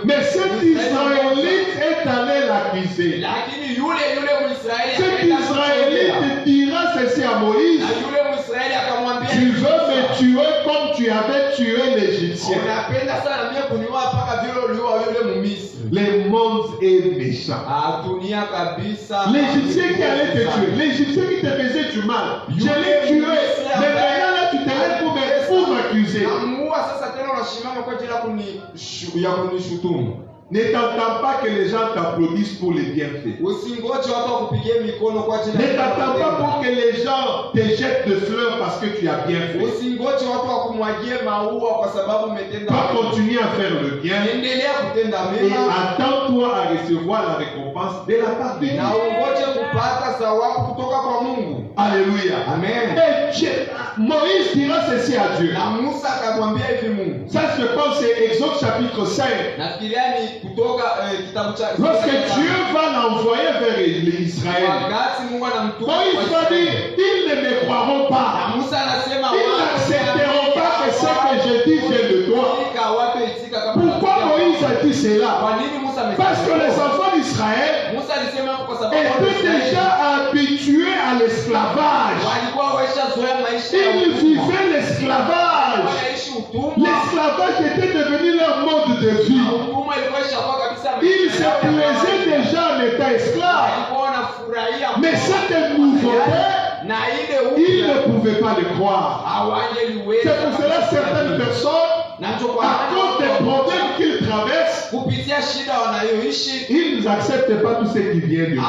Mais cet Israélite est allé l'accuser. lakini yule Mwisraeli Cet Israélite dira ceci à Moïse: na yule Mwisraeli akamwambia, tu veux me tuer comme tu avais tué l'Égyptien. unapenda sana mimi kuniua mpaka vile uliua yule Mmisri. Le monde est méchant. Dunia kabisa. L'Égyptien qui allait te tuer, l'Égyptien qui te faisait du mal, je l'ai tué. Mais maintenant là, tu te lèves pour m'accuser. Namuua sasa tena unashimama kwa ajili ya kunishutumu. Ne t'attends pas que les gens t'applaudissent pour les bienfaits. Usingoje watu wakupigie mikono kwa ajili Ne t'attends pas pour que les gens te jettent de fleurs parce que tu as bien fait. Usingoje watu wakumwagie maua kwa sababu umetenda. Va continuer à faire le bien. Endelea kutenda Et mema. attends-toi à recevoir la récompense de la part de Dieu. Na ungoje kupata thawabu kutoka kwa Mungu. Alléluia. Amen. Et Moïse dira ceci à Dieu. Na Musa akamwambia hivi Mungu. Ça, je pense, c'est Exode chapitre 5. Nafikiria ni kutoka kitabu cha Lorsque Dieu va l'envoyer vers Israël, wakati Mungu anamtuma Moïse va dire, ils ne me croiront na pas. Musa anasema Ils n'accepteront pas que ce que je dis vienne de toi. Pourquoi Moïse a dit cela? Parce que les enfants d'Israël étaient déjà habitués à l'esclavage. Ils vivaient l'esclavage. L'esclavage était devenu leur mode de vie. Ils se plaisaient déjà en étant esclaves. Mais cette nouveauté, ils ne pouvaient pas le croire. C'est pour cela que certaines personnes, à cause des problèmes qu'ils traversent, ils n'acceptent pas tout ce qui vient de Dieu.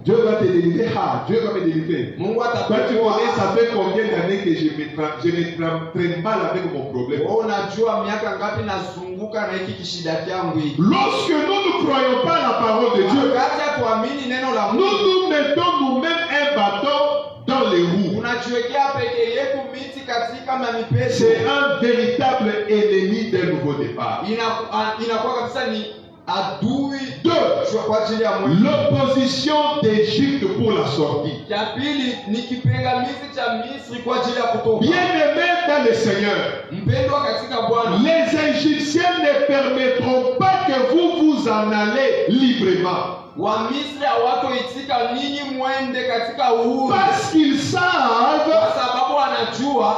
Dieu va te délivrer. Dieu va me délivrer. Toi, tu connais, ça fait combien d'années que je me traîne mal avec mon problème. Lorsque nous ne croyons pas à la parole de Dieu, nous nous mettons nous-mêmes un bâton dans les roues. C'est un véritable ennemi d'un nouveau départ. Deux, l'opposition d'Égypte pour la sortie. Bien-aimés dans le Seigneur, les Égyptiens ne permettront pas que vous vous en allez librement. Parce qu'ils savent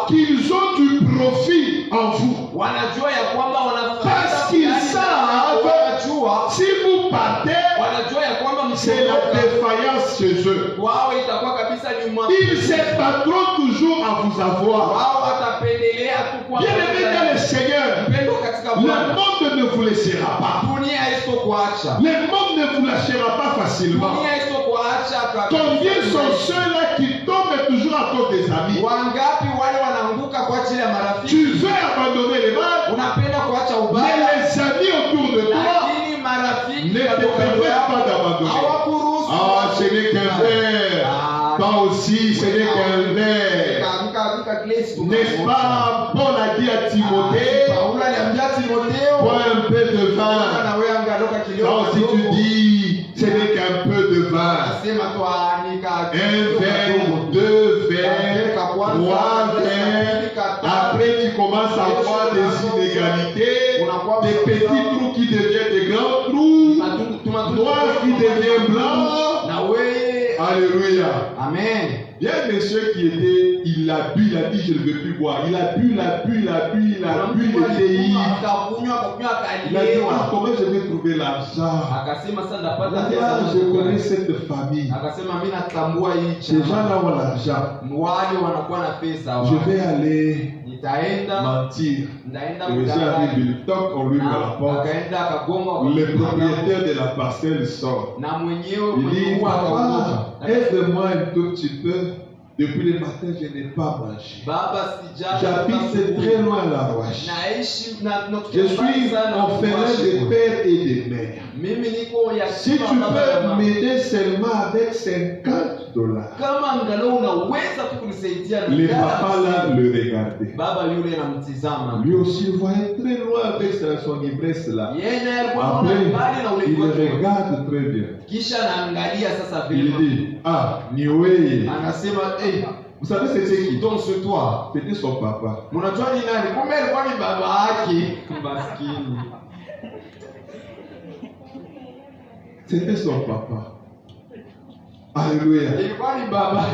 qu'ils ont du profit en vous. Parce qu'ils savent si vous partez, c'est la défaillance chez eux. Ils se battront toujours à vous avoir. Bien-aimés dans le Seigneur, le monde ne vous laissera pas. Le monde ne vous lâchera pas facilement. Combien sont ceux-là qui tombent toujours à cause des amis? Tu veux abandonner les mal, mais les amis autour de toi ne te permettent N'est-ce pas? Paul a dit à Timothée, Paulo aliambia Timotheo, bois un peu de vin. na wewe angaloka kilio Donc si tu dis, ce n'est qu'un peu de vin. Anasema twanika Un verre, deux verres, trois verres. Après, tu commences à voir des inégalités, des petits trous qui deviennent des grands trous, noir qui devient blanc. na wewe. Alléluia. Amen. Il y a un monsieur qui était, il a bu, il a dit je ne veux plus boire. Il a bu, il a bu, il a bu, il a bu, il était ivre. Il a dit comment je vais trouver l'argent? Akasema sasa Il ndapata a dit pesa. je connais cette famille. Akasema mimi natambua hii Ces gens-là ont l'argent. wale wanakuwa na pesa. Je vais aller Nitaenda mentir. ndaenda Le monsieur arrive, il toque, on lui ouvre la porte. akaenda akagonga Le propriétaire de la parcelle sort. na mwenyewe Il dit, mwenyewe akaondoka. papa, aide-moi un tout petit peu. Depuis le matin, je n'ai pas mangé. Baba sijala J'habite très loin à la roche. naishi na Je suis orphelin de père et de mère. mimi niko ya Si tu peux m'aider seulement avec $50, kama angalau unaweza tu kunisaidia na les dala papas là le regardaient. baba yule anamtizama Lui aussi, il voyait très loin avec son ivresse là. yeye naye alikuwa anaona Après, mbali na il ule wake. regarde très bien. Kisha anaangalia sasa Il vile dit, ah, Niweye. anasema Vous savez c'était qui? donc ce toi C'était son papa. mnajua ni nani? Kumbe alikuwa ni baba yake maskini. C'était son papa. Alléluia. Ilikuwa ni baba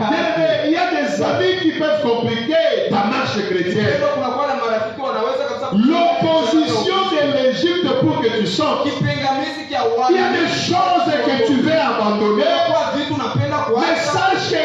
Il y a des amis qui peuvent compliquer ta marche chrétienne. Ndio kunakuwa na marafiki wanaweza kabisa L'opposition de l'Égypte pour que tu sortes. kipingamizi kia Il watu. y a des choses que tu veux abandonner. Kwa vitu unapenda Mais kuacha. sache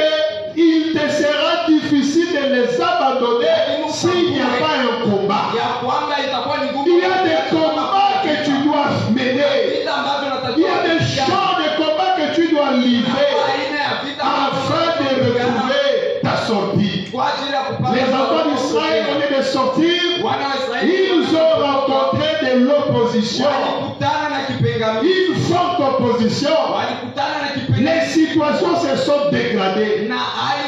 qu'il te sera difficile de les abandonner s'il n'y a pas un combat. Ya kwamba itakuwa ni ngumu. Il y a des combats que tu dois mener. Vita ambavyo Il y unatakiwa a des champs de combats que tu dois livrer aina ya vita afin de retrouver ta sortie. kwa ajili ya kupata Les enfants d'Israël, au lieu de sortir, wana wa Israeli ils ont rencontré de l'opposition. walikutana na kipingamizi. Une forte opposition. Walikutana na kipingamizi. Les situations se sont dégradées. Na hali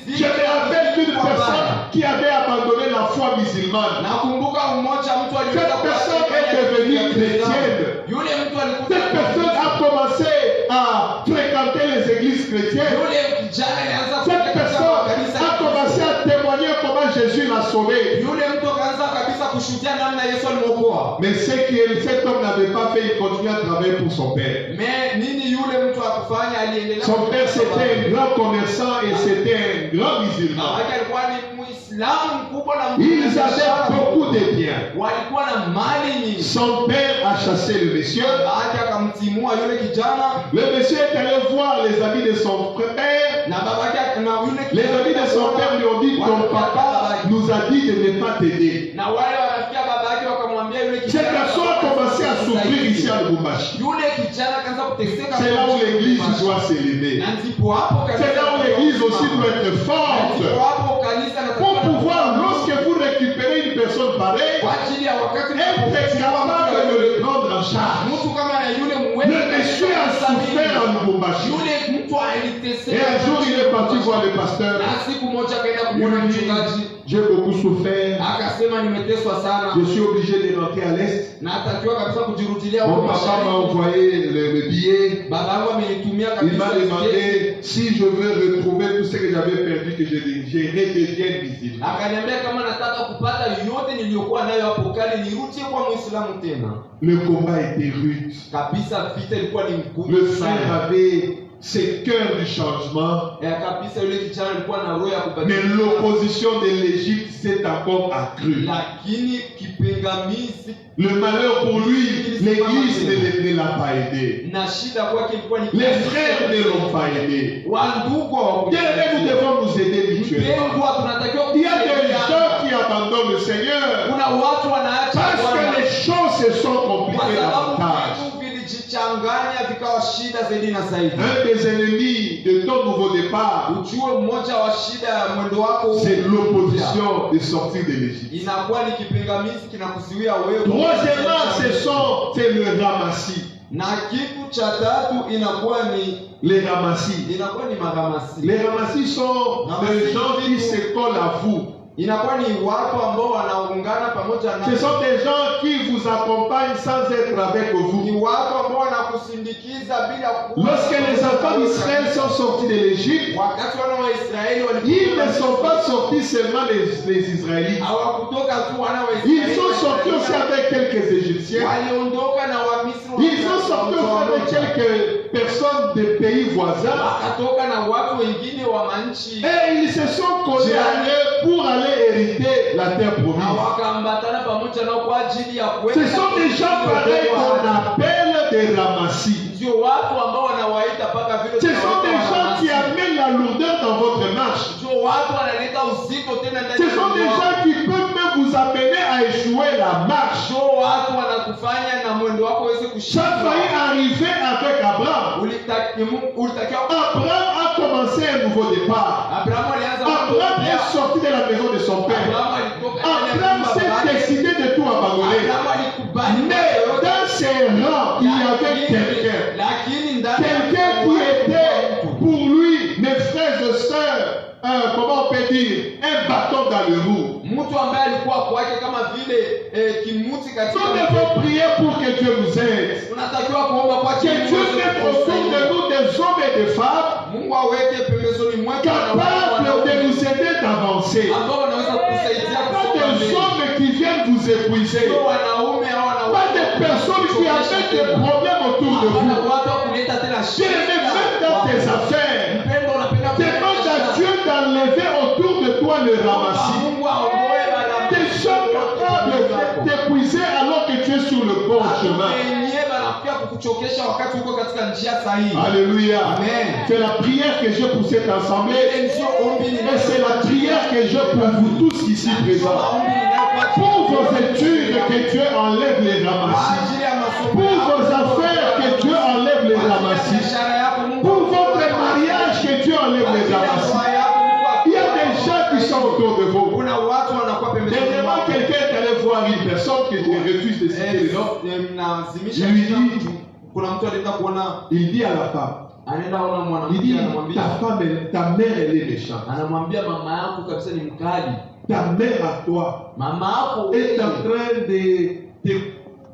Je zilizidi. me rappelle d'une personne qui avait abandonné la foi musulmane. Nakumbuka mmoja mtu aliweza Cette personne est devenue chrétienne. Yule mtu alikuwa Cette personne a commencé à fréquenter les églises chrétiennes. yule kijana alianza Cette personne a commencé à témoigner comment Jésus l'a sauvé. Yule mtu akaanza kabisa kushuhudia namna Yesu alimwokoa. Mais ce que cet homme n'avait pas fait, il continuait à travailler pour son père. Mais nini yule mtu akufanya aliendelea. Son père c'était un grand commerçant et c'était un grand musulman. Baba alikuwa ni Muislamu mkubwa na Ils avaient beaucoup de biens. walikuwa na mali nyingi. Son père a chassé le monsieur. Baba akamtimua yule kijana Le monsieur est allé voir les amis de son frère. na baba yake na yule Les amis de son père lui ont dit ton papa nous a dit de ne pas t'aider. na wale wanafikia baba yake wakamwambia yule Cette kijana personne a commencé à souffrir ici à Lubumbashi. yule kijana akaanza kuteseka. C'est là où l'église doit s'élever. Na ndipo hapo C'est là où l'église aussi doit être forte. Ndipo hapo kanisa Pour pouvoir, lorsque vous récupérez une personne pareille, kwa ajili ya wakati être capable de le prendre en charge. mtu kama na yule Le monsieur a souffert à Lubumbashi. yule mtu aliteseka. Et un jour, il est parti voir le pasteur. Na siku moja akaenda Il kumwona lui dit, mchungaji j'ai beaucoup souffert. akasema nimeteswa sana Je suis obligé de rentrer à l'est. na atakiwa kabisa kujirudilia Mon huko papa m'a mashariki. envoyé le billet. Baba yangu amenitumia Il kabisa m'a tiketi. demandé si je veux retrouver tout ce que j'avais perdu, que je redevienne musulman. Akaniambia kama nataka kupata yote niliyokuwa nayo hapo kale nirudie kwa Muislamu tena. Le combat était rude. Kabisa vita ilikuwa ni Le ngumu frère sana. avait ce cœur du changement. Kabisa yule kijana alikuwa na roho ya Mais kubadilika. l'opposition de l'Égypte s'est encore accrue. Lakini kipingamizi Le malheur pour lui, l'Église ne l'a pas aidé. na shida kwake ilikuwa ni Les frères ne l'ont pas aidé. wandugu Bien aimé, nous devons nous aider mutuellement. mpendwa tunatakiwa Il y a des kusaidiana. gens qui abandonnent le Seigneur Kuna watu wanaacha parce Bwana que les choses se sont kwa compliquées sababu davantage. vitu vilijichanganya vikawa shida zaidi na zaidi. Un des ennemis de ton nouveau départ, Ujue mmoja wa shida ya mwendo wako c'est l'opposition de sortir de l'Égypte. inakuwa ni kipingamizi kinakuzuia wewe. Troisièmement, c'est le ramassis. Na kitu cha tatu inakuwa ni Les ramassis. maramasi. Les ramassis sont des gens qui se collent à vous. inakuwa ni watu ambao wanaungana pamoja na Ce sont des gens qui vous accompagnent sans être avec vous. ni watu ambao wanakusindikiza bila Lorsque les enfants d'Israël sont sortis de l'Égypte, wakati wana wa Israeli ils ne sont pas sortis seulement les Israélites. hawakutoka tu wana wa Ils Israeli sont sortis aussi avec quelques Égyptiens. waliondoka na Wamisri Ils sont sortis aussi avec quelques personnes des pays voisins. wakatoka na watu wengine wa manchi Et ils se sont collés à eux pour aller hériter la terre na promise. wakaambatana pamoja nao kwa ajili ya Ce sont des gens pareils qu'on appelle des ramassis. ndio watu ambao wanawaita mpaka vile Ce sont des gens qui amènent la lourdeur dans votre marche. ndio watu wanaleta uzito tena ndani Ce sont des gens qui peuvent même vous amener à échouer la marche. ndio watu wanakufanya na mwendo wako uweze Ça a kushindwa. failli arriver avec Abraham. Ulitakiwa Abraham a commencé un nouveau départ. Abrahamu alianza Abraham est sorti de la maison de son père. Abrahamu alitoka Abraham s'est décidé de tout abandonner. Abrahamu alikubali Mais dans ses rangs, il y avait quelqu'un. lakini ndani Quelqu'un qui était pour lui, mes frères et sœurs, comment on peut dire, un bâton dans le roue. mtu ambaye alikuwa kwake kama vile kimuti katika Nous devons prier pour que Dieu nous aide. unatakiwa kuomba kwa Que Dieu mette autour de nous des hommes et des femmes Mungu aweke pembezoni mwetu capables de nous aider d'avancer. ambao wanaweza kukusaidia Pas des hommes qui viennent vous épuiser. sio wanaume au wanawake Pas des personnes qui amènent des problèmes autour de Hapana vous. watu wa kuleta tena Dieu les met dans tes affaires. mpendo unapenda Demande à Dieu d'enlever autour de toi le ramassis. Mungu aondoe bana Des gens capables de t'épuiser alors que tu es sur le bon chemin. wenyewe banakuja kukuchokesha wakati uko katika njia sahihi. Alléluia. Amen. C'est la prière que j'ai pour cette assemblée. Ile ndio ombi Et c'est la prière que j'ai pour vous tous ici présents. Pour vos études, que Dieu enlève les ramassis. Pour vos affaires, que Dieu enlève les ramassis. Pour votre mariage, que Dieu enlève les ramassis. Il y a des gens qui sont autour de vous. kuna watu wanakuwa pembezoni Dernièrement, mwako. quelqu'un est allé voir une personne que je refuse de citer le nom. Mnazimisha Je lui kila dis- mtu. Kuna mtu alienda kuona Il dit à la femme, anaenda ona il mwanamke dit, anamwambia ta femme, ta mère, elle est méchante. anamwambia mama yako kabisa ni mkali. Ta mère à toi Mama yako est en train de te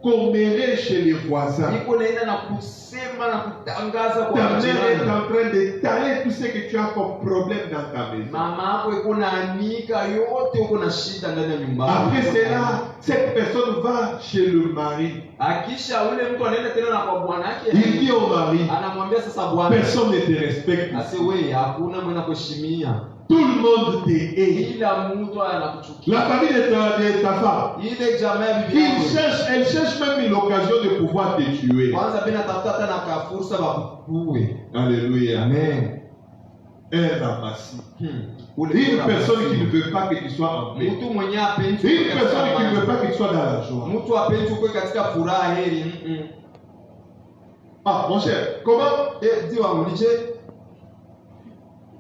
commérer chez les voisins. niko naenda na kusema na kutangaza kwa Ta mère est majirani. en train de tailler tout ce que tu as comme problème dans ta maison. Mama yako iko na anika yote, uko na shida ndani ya nyumba. Après cela, cette personne va chez le mari. Akisha ule mtu anaenda tena na kwa bwana Il yake, dit au mari, anamwambia sasa bwana, personne ne te respecte. ase wewe hakuna mwenye kuheshimia, Tout le monde te hait. ila mtu anakuchukia. La famille de ta femme, Ile jamaa ya bibi yako elle cherche même l'occasion de pouvoir te tuer. kwanza bila tafuta hata na kafursa bakukue. Alléluia. Amen. Un ramassis. Ule Une mtu personne qui anasema, ne veut pas que tu sois en paix. mtu mwenye apendi Une personne qui ne veut pas que tu sois dans la joie. mtu apendi ukwe katika furaha heri. Ah, mon cher, comment Ndio amulije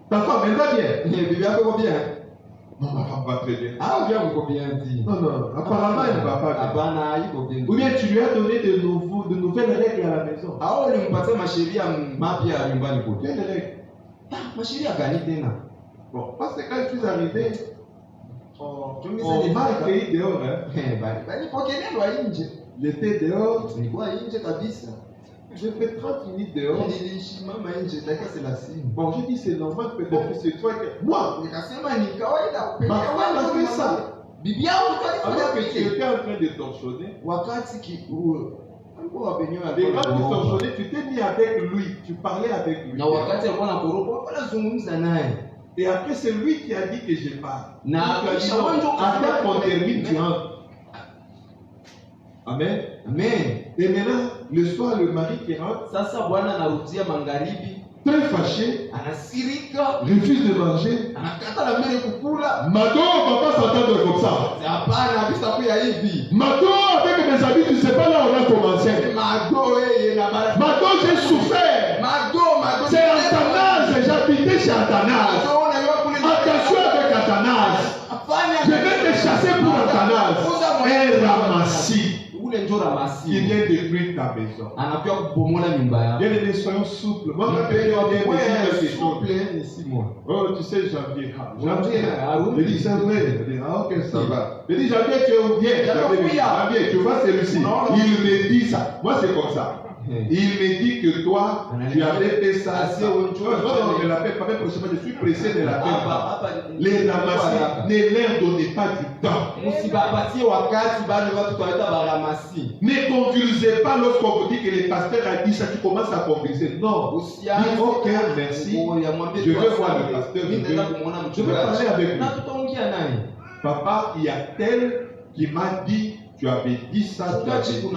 ta femme, elle va bien? bibi yako iko bien? Non, ma femme va très bien. Ah, bien uko bien ti. Non, non, apparemment, elle ne va pas bien. Hapana, iko bien. Ou bien tu lui as donné de nouvelles règles à la maison. Au ulimpatia masheria mapya nyumbani kwetu. Quelles règles? Masheria gani tena? Bon, parce que quand je suis arrivé, on Tumiseni m'a accueilli dehors. Hein. bali pokelelwa nje. J'étais dehors, Nilikuwa nje kabisa. j'ai fait 30 minutes dehors. Nilisimama nje dakika 30. Bon, j'ai dit c'est normal, peut-être que c'est toi que. Moi, Nikasema ni kawaida. ma femme a fait ça. Bibi yangu Alors que tu alifanya étais en train de torchonner. wakati alikuwa wapenyewe Et quand tu alikuwa torchonnais, tu t'es mis avec lui, tu parlais avec lui. na wakati alikuwa nakoropa wanazungumza naye Et après, c'est lui qui a dit que je parle. na Tu as dit non, attends qu'on termine, tu rentres. Amen. Amen. Et maintenant, le soir, le mari qui rentre, Sasa bwana anarudia magharibi, très fâché, anasirika, refuse de manger. anakata na mbele kukula. Mado, on ne va pas s'entendre comme ça. Hapana, bisa kuya hivi. Mado, avec mes amis, tu ne sais pas là où on a commencé. Mado yeye na bara. Mado, j'ai souffert. Mado. C'est Athanase, j'habitais chez Athanase. Mado unaiwa kule. Attention avec Athanase. Hapana. Je vais te chasser pour Athanase. Un ramassis. kule njo qui Ramasi vient détruire ta maison. anakuja kubomola nyumba yako. Bien aimés, soyons souples. Moi, quand quelqu'un vient me dire quelque chose, Souple ni si moi. oh, tu sais, janvier. Janvier, ah oui. Je dis, c'est vrai. Je dis, ah, ok, ça va. Je dis, janvier, tu es où bien? Janvier, tu vois celui-ci. Non. Il me dit ça. Moi, c'est comme ça. Il me dit que toi, tu avais fait ça. Non, je ne l'appelle pas, même prochainement, je suis pressé de l'appeler pas. Les ramasser, ne leur donnez pas du temps. Ne convulsez pas lorsqu'on vous dit que le pasteur a dit ça, tu commences à convulser. Non. Dis, ok, merci. Je veux voir le pasteur. Je veux parler avec lui. Papa, il y a tel qui m'a dit, tu avais dit ça. Tu avais dit ça.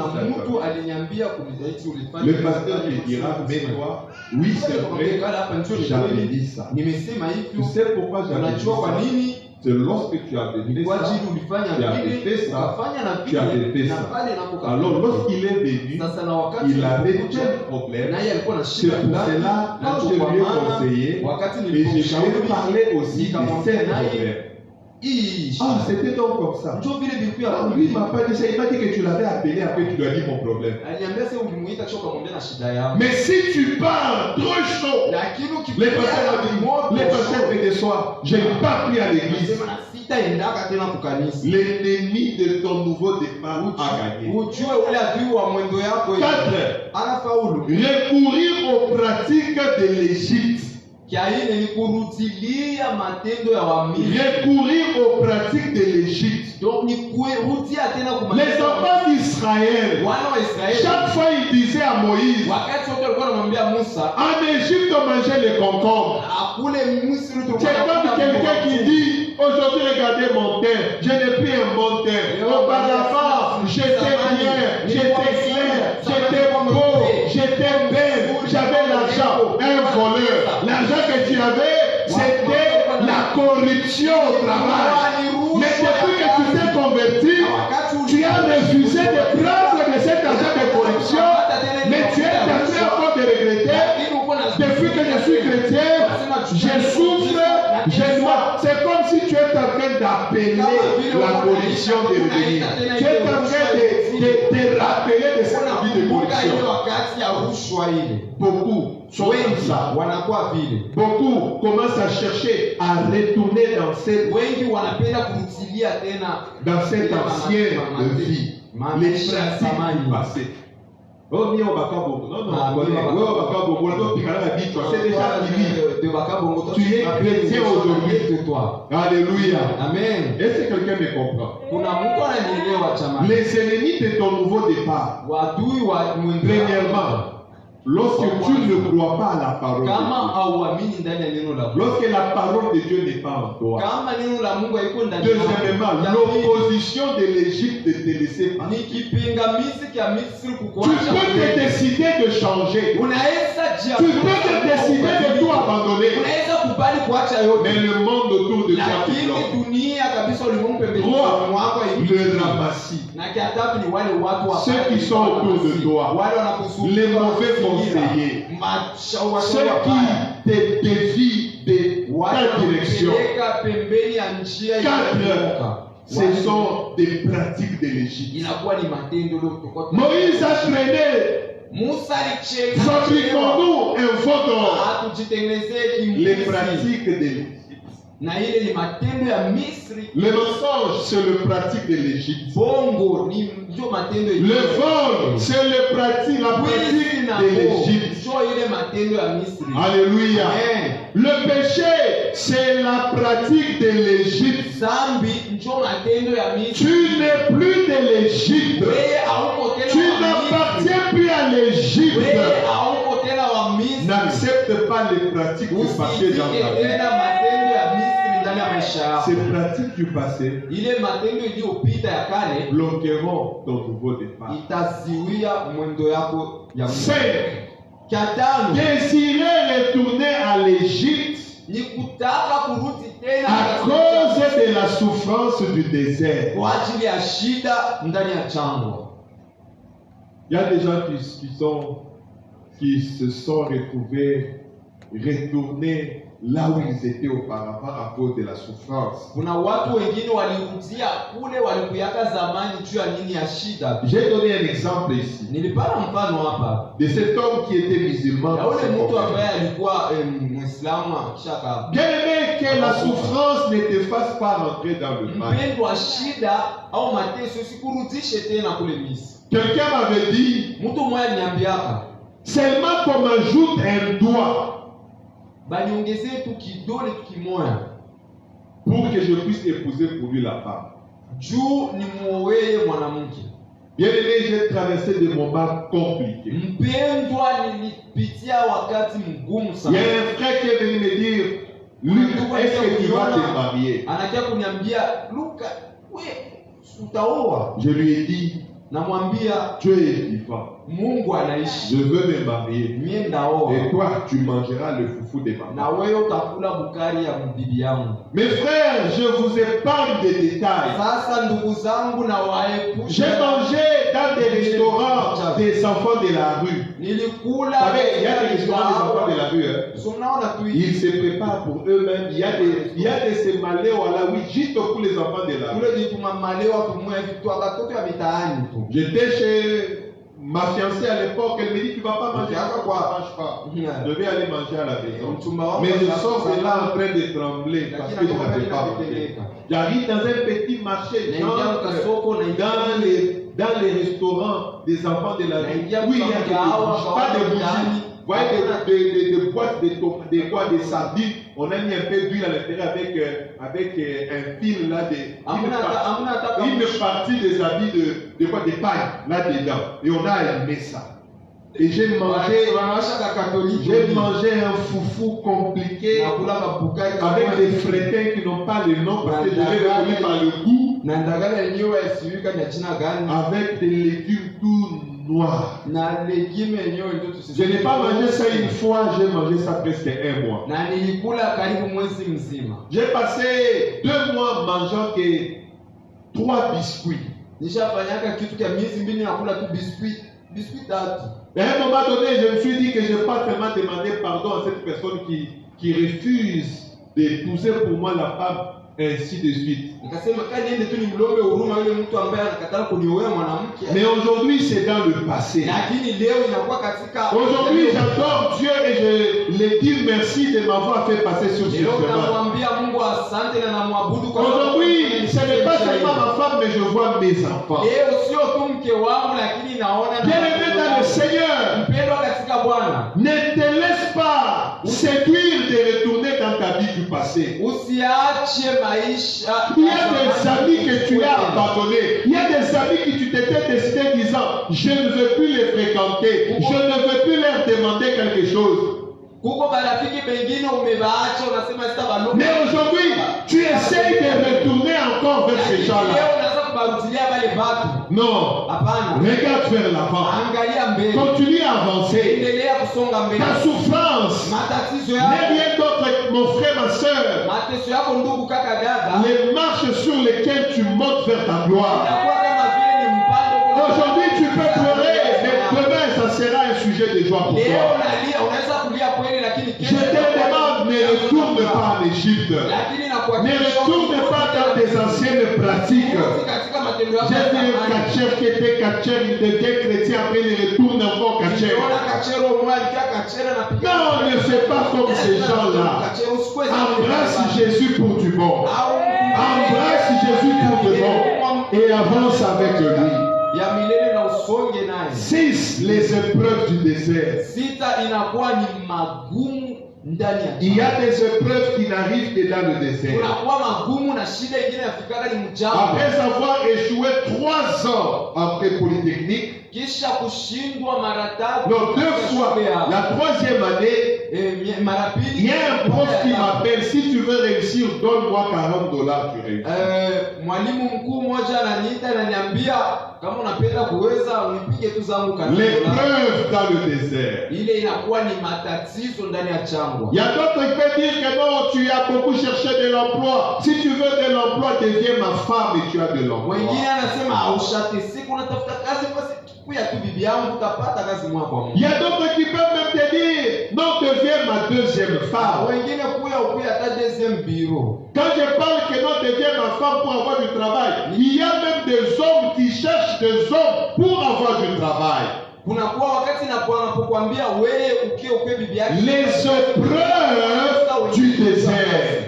Le pasteur te dira, mais toi, oui, c'est vrai, j'avais dit ça. Tu sais pourquoi j'avais dit ça? C'est lorsque tu avais fait ça, tu avais fait ça, tu avais fait ça. Alors lorsqu'il est venu, il avait tel problème. C'est pour cela, quand je lui ai conseillé, et je lui ai parlé aussi de ces problèmes. Ah, c'était donc comme ça. Lui, il m'a pas dit ça. Il m'a dit que tu l'avais appelé, après tu lui as dit mon problème. Mais si tu parles trop chaud, les pasteurs me déçoivent. Je n'ai pas pris à l'église. L'ennemi de ton nouveau départ a gagné. 4. Recourir aux pratiques de l'Égypte. Recourir aux pratiques de l'Égypte. Les enfants d'Israël, chaque fois ils disaient à Moïse, en Égypte on mangeait les concombres. C'est comme quelqu'un qui dit, aujourd'hui regardez mon teint, je n'ai plus un bon teint. Auparavant, j'étais bien, j'étais clair, j'étais beau, j'étais belle, j'avais l'argent. Un voleur. L'argent que tu avais, c'était la corruption au travail. Mais depuis que tu t'es converti, tu as refusé de prendre de cet argent de corruption, mais tu es en train encore de regretter. Depuis que je suis chrétien, je souffre, je dois. C'est comme si tu es en train d'appeler la corruption de revenir. Tu es en train de te rappeler de cette vie de corruption. Beaucoup sont comme ça. Beaucoup commencent à chercher à retourner dans cette ancienne vie. Les pratiques du passé. Oh, ni au Bakabongo. Non, c'est déjà fini. Tu es chrétien aujourd'hui. Alléluia. Amen. Est-ce que quelqu'un me comprend? Les ennemis de ton nouveau départ. Premièrement, lorsque tu ne crois pas à la parole de Dieu, lorsque la parole de Dieu n'est pas en toi, deuxièmement, l'opposition de l'Égypte de te laisser passer. Tu peux te décider de changer. Tu peux te décider de tout abandonner. Mais le monde autour de toi te bloque. Le ramassis. Ceux qui sont autour de toi, les mauvais conseillers, ceux qui te dévient de ta direction. 4. Ce sont des pratiques de l'Égypte. Moïse a traîné. Fabriquons-nous un veau d'or. Les pratiques de l'Égypte. Le mensonge, c'est le pratique de l'Égypte. Le vol, c'est la pratique de l'Égypte. Alléluia. Le péché, c'est la pratique de l'Égypte. Tu n'es plus de l'Égypte. Tu n'appartiens plus à l'Égypte. N'accepte pas les pratiques du passé dans ta vie. Ces pratiques du passé bloqueront ton nouveau départ. 5. Désirer retourner à l'Égypte à cause de la souffrance du désert. Il y a des gens qui se sont retrouvés retournés là où ils étaient auparavant à cause de la souffrance. Kuna watu wengine walirudia kule walikuyaka zamani juu ya nini ya shida. J'ai donné un exemple ici Nilipata mfano hapa de cet homme qui était musulman. ya ule mtu ambaye alikuwa Muislamu akishaka. Bien aimé, que la souffrance ne te fasse pas rentrer dans le mal. Mpendwa, shida au mateso sikurudishe tena kule misi. Quelqu'un m'avait dit, Mtu mmoja aliniambiaka seulement qu'on m'ajoute un doigt baniongezee tu kidole tu kimoya pour que je puisse épouser pour lui la femme. juu ni muoweye mwanamke. Bien aimé, j'ai traversé des moments compliqués. Mpendwa, nilipitia wakati mgumu Il y sana. a un frère qui est venu me dire, Luc, est-ce que tu vas te marier? Anakia kuniambia, Luka, we utaoa? Je lui ai dit, Namwambia, Dieu est vivant. Mungu anaishi. Je veux me marier. Mie ndaoa. Et toi, tu mangeras le foufou de Na maman. wewe utakula bukari ya bibi yangu. Mes frères, je vous épargne des détails. Sasa ndugu zangu na waepusha. J'ai mangé dans des restaurants des enfants de la rue. Nilikula. Vous savez, il y a des restaurants des enfants de la rue. Hein. Sunaona tu Ils se préparent pour eux-mêmes. Il y a des semaléos à la oui, juste pour les enfants de la rue. kule jitumamalewa tumwe vitu watoto ya mitaani tu. J'étais chez ma fiancée à l'époque, elle me dit tu vas pas manger. Je mange pas. Je vais aller manger à la maison. Mais je sors de là en train de trembler parce que je n'avais pas mangé. J'arrive dans un petit marché, dans les restaurants des enfants de la rue. Oui, il y a des bougies, pas de bougies. Vous voyez des boîtes des sardines. On a mis un peu d'huile à l'intérieur avec un fil là, une partie des habits de paille là-dedans. Et on a allumé ça. Et j'ai mangé un foufou compliqué avec des frétins qui n'ont pas le nom parce que je l'ai reconnu par le goût. Avec des légumes tout noirs. Je n'ai pas mangé ça une fois, j'ai mangé ça presque un mois. J'ai passé 2 mois mangeant que 3 biscuits. Et à un moment donné, je me suis dit que je n'ai pas tellement demandé pardon à cette personne qui refuse d'épouser pour moi la femme, ainsi de suite. Mais aujourd'hui, c'est dans le passé. Aujourd'hui, j'adore Dieu et je lui dis merci de m'avoir fait passer sur ce chemin. Aujourd'hui, ce n'est pas seulement ma femme, mais je vois mes enfants. Bien-aimé dans le Seigneur, ne te laisse pas séduire de retourner dans ta vie du passé. Il y a des amis que tu as abandonnés. Il y a des amis que tu t'étais décidé disant, je ne veux plus les fréquenter. Je ne veux plus leur demander quelque chose. Mais aujourd'hui, tu essayes de retourner encore vers ces gens-là. Non. Regarde vers l'avant. Continue à avancer. Ta souffrance n'est rien d'autre, mon frère, ma soeur. Les marches sur lesquelles tu montes vers ta gloire. Aujourd'hui, tu peux pleurer, mais demain, ça sera un sujet de joie pour toi. Je te demande, ne retourne pas en Égypte. Ne retourne pas dans tes anciennes pratiques. J'ai vu un catcheur qui était catcheur, il devient chrétien, après il retourne encore catcheur. Non, ne fais pas comme ces gens-là. Embrasse Jésus pour du bon. Embrasse Jésus pour du bon. Et avance avec lui. 6. Les épreuves du désert. Il y a des épreuves qui n'arrivent que dans le désert. Après avoir échoué 3 ans après Polytechnique, non, 2 fois, la 3e année, il y a un prof qui m'appelle, si tu veux réussir, donne-moi $40, tu réussis. L'épreuve dans le désert. Il y a d'autres qui peuvent dire que non, tu as beaucoup cherché de l'emploi. Si tu veux de l'emploi, deviens ma femme et tu as de l'emploi. kuya tu bibi yangu utapata kazi moja kwa Il y moja. a d'autres qui peuvent même te dire, non, deviens ma deuxième femme. Wengine kuya hata deuxième bureau. Quand je parle que non, deviens ma femme pour avoir du travail, il y a même des hommes qui cherchent des hommes pour avoir du travail. Kuna kuwa wakati napokuambia wewe ukie bibi yake. Les épreuves du désert.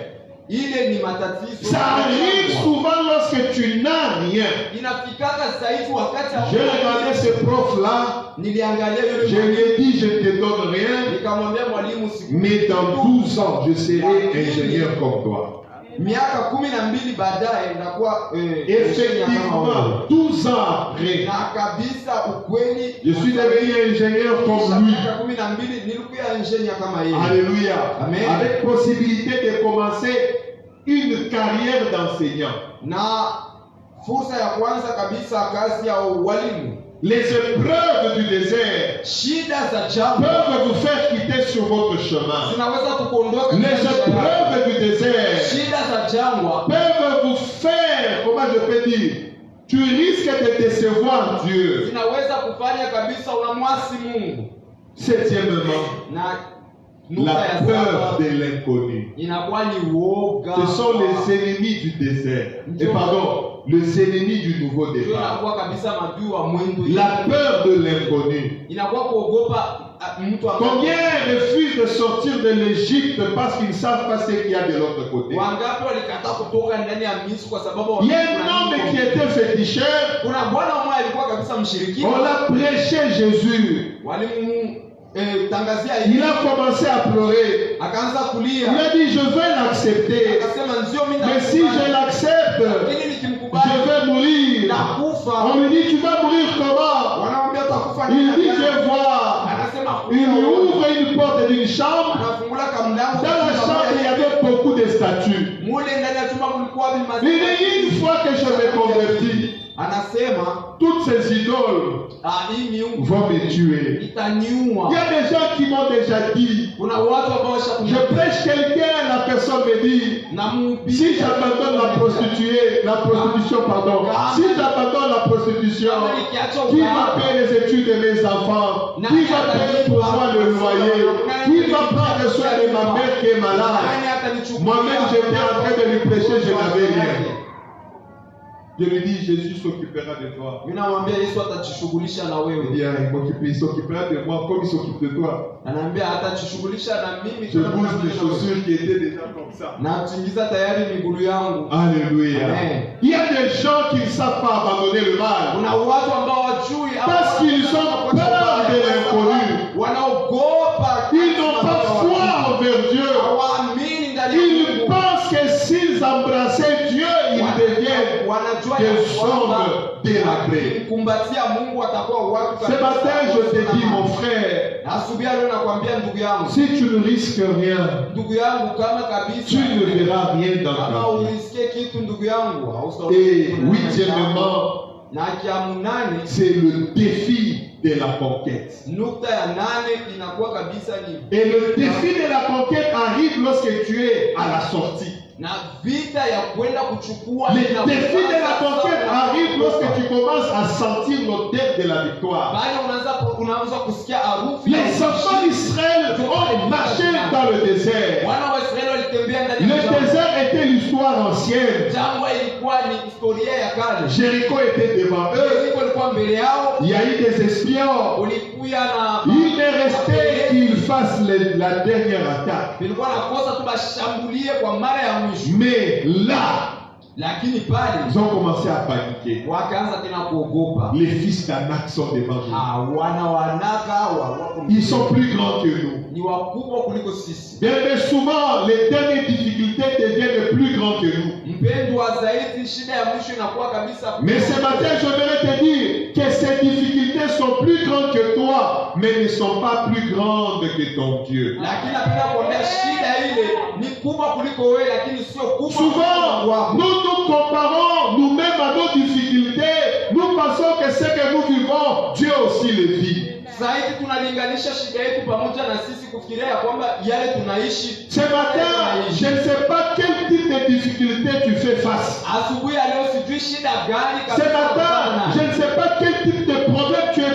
Ile ni matatizo. Ça arrive souvent lorsque tu n'as rien. Inafikaka zaidi wakati J'ai regardé ce prof-là. niliangalia yule Je lui ai dit, je ne te donne rien. nikamwambia mwalimu siku Mais dans 12 ans, je serai ingénieur comme toi. miaka 12 baadaye ndakuwa Effectivement, 12 ans après, na kabisa ukweli je suis devenu ingénieur comme lui. miaka 12 nilikuwa engineer kama yeye. Alléluia. Amen. Avec possibilité de commencer une carrière d'enseignant. Na fursa ya kwanza kabisa kazi ya walimu. Les épreuves du désert Shida za jangwa peuvent vous faire quitter sur votre chemin. zinaweza kukuondoka. Les épreuves du désert Shida za jangwa peuvent vous faire, comment je peux dire, tu risques de décevoir Dieu. zinaweza kufanya kabisa unamwasi Mungu. Septièmement, Na la peur de l'inconnu. inakuwa ni woga. Ce sont les ennemis du désert. Et pardon, les ennemis du nouveau Ndio départ. inakuwa kabisa maadui wa mwendo. La peur de l'inconnu. Inakuwa kuogopa mtu ambaye. Combien refusent de sortir de l'Égypte parce qu'ils ne savent pas ce qu'il y a de l'autre côté? Wangapi walikataa kutoka ndani ya Misri kwa sababu Il y a un homme qui était féticheur. kuna bwana mmoja alikuwa kabisa mshirikina. On l'a prêché Jésus. Walimu tangazia Il a commencé à pleurer. akaanza Il kulia. a dit, je vais l'accepter. Akasema ndio mimi Mais si je l'accepte, lakini nikimkubali je vais mourir. nakufa. On lui dit, tu vas mourir comment? Wanamwambia utakufa Il dit, je vois. Anasema Il ouvre une porte d'une chambre. anafungula kamlango. Dans la chambre, il y avait beaucoup de statues. Mule ndani ya chumba kulikuwa Il bimasi. dit, une fois que je me convertis, Anasema toutes ces idoles hii miungu vont me tuer. itaniua. Il y a des gens qui m'ont déjà dit, Kuna watu ambao je washakuja prêche quelqu'un, la personne me dit, na mhubiri. si j'abandonne la prostitution, pardon, si j'abandonne la prostitution, qui va payer les études de mes enfants? Qui va payer pour moi le loyer? Qui va prendre soin de ma mère qui est malade? Moi-même, j'étais en train de lui prêcher, je n'avais rien. Je lui dis, Jésus s'occupera de toi. Ninamwambia Yesu atajishughulisha na Il wewe. dit, ah, il s'occupera de moi comme il s'occupe de toi. Anaambia atajishughulisha na mimi Je kama bouge vile les chaussures qui étaient déjà comme ça. na tingiza tayari miguu yangu. Alléluia. Amen. Il y a des gens qui ne savent pas abandonner le mal. Kuna watu ambao wajui Parce qu'ils ont peur de l'inconnu. wanaogopa. Ils n'ont pas foi envers Dieu. Hawaamini ndani ya Ils Mungu. pensent que s'ils embrassaient Dieu, ils deviennent Wanajua des ya kwamba hommes délabrés. kumbatia Mungu watakuwa watu Ce matin, je te dis, mon frère, asubuhi leo nakwambia ndugu yangu, si tu ne risques rien, ndugu yangu kama tu kabisa ne verras rien dans kama ta vie. urisikie kitu ndugu yangu hausaona. Et huitièmement, na kia munane c'est le défi de la conquête. nukta ya 8 inakuwa kabisa ni Et le défi de la conquête arrive lorsque tu es à la sortie. na vita ya kwenda kuchukua. Le défi de la conquête arrive lorsque tu commences à sentir l'odeur de la victoire. bali unaanza kusikia harufu. Les enfants d'Israël ont marché dans le désert. Wana wa Israeli walitembea ndani Le ya jangwa. désert était l'histoire ancienne. Jangwa ilikuwa ni historia ya kale. Jéricho était devant eux. Yeriko ilikuwa mbele yao. Il y a eu des espions. Ulikuya na Il est resté qu'ils fassent la dernière attaque. ilikuwa nakosa tu bashambulie kwa mara ya mwisho. Mais là, Lakini pale ils ont commencé à paniquer. wakaanza tena kuogopa. Les fils d'Anak sont devant nous. Wana wanaka wako Ils sont plus grands que nous. ni wakubwa kuliko sisi. Bien, mais souvent, les dernières difficultés deviennent plus grands que nous. Mpendwa zaidi, shida ya mwisho inakuwa kabisa. Mais ce matin, je voudrais te dire que ces difficultés sont plus grandes que toi, mais ne sont pas plus grandes que ton Dieu. Lakini napenda kuambia shida ile ni kubwa kuliko wewe, lakini sio kubwa. Souvent, nous nous comparons nous-mêmes à nos difficultés. Nous pensons que ce que nous vivons, Dieu aussi le vit. Zaidi tunalinganisha shida yetu pamoja na sisi kufikiria ya kwamba yale tunaishi. Ce matin, je ne sais pas quel type de difficulté tu fais face. Asubuhi ya leo sijui shida gani Ce matin, je ne sais pas quel type de problème tu es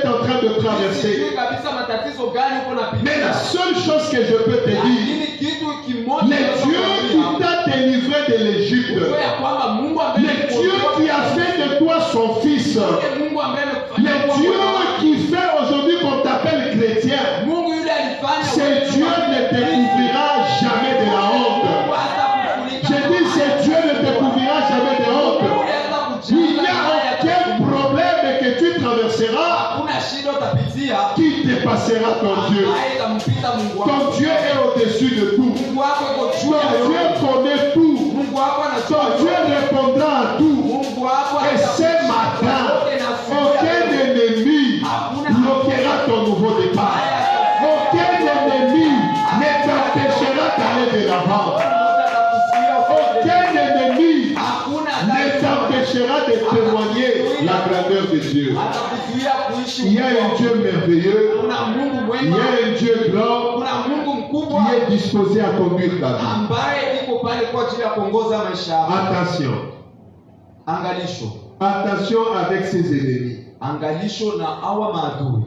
traverser. Sijui kabisa matatizo gani uko unapitia. Mais la seule chose que je peux te dire, Lakini kitu kimoja le Dieu qui t'a délivré de l'Égypte, ujue ya kwamba Mungu ambaye le Dieu qui a fait de toi son fils, Mungu ambaye le Dieu qui fait aujourd'hui qu'on t'appelle chrétien, Mungu yule alifanya ce Dieu ne te couvrira jamais de la honte. Je dis, ce Dieu ne te couvrira jamais de honte. Il n'y a aucun problème que tu traverseras Hakuna shida utapitia qui dépassera ton Dieu. ambaye itampita Mungu Ton wako. Dieu est au-dessus de tout. Mungu wako iko juu Ton ya Dieu yote. connaît tout. Mungu wako Ton anajua Dieu yote. répondra à tout. Mungu wako Et ce matin, aucun ennemi bloquera ton nouveau départ. Aucun ennemi ne t'empêchera d'aller de l'avant. Aucun ennemi ne t'empêchera de témoigner la grandeur de Dieu. atakuzuia kuishi. Il y a un Dieu merveilleux, Kuna Mungu il y mwema, a un Dieu grand kuna Mungu mkubwa qui est disposé à conduire ta vie. ambaye iko pale kwa ajili ya kuongoza maisha yako. Attention, Angalisho, attention avec ses ennemis. angalisho na hawa maadui,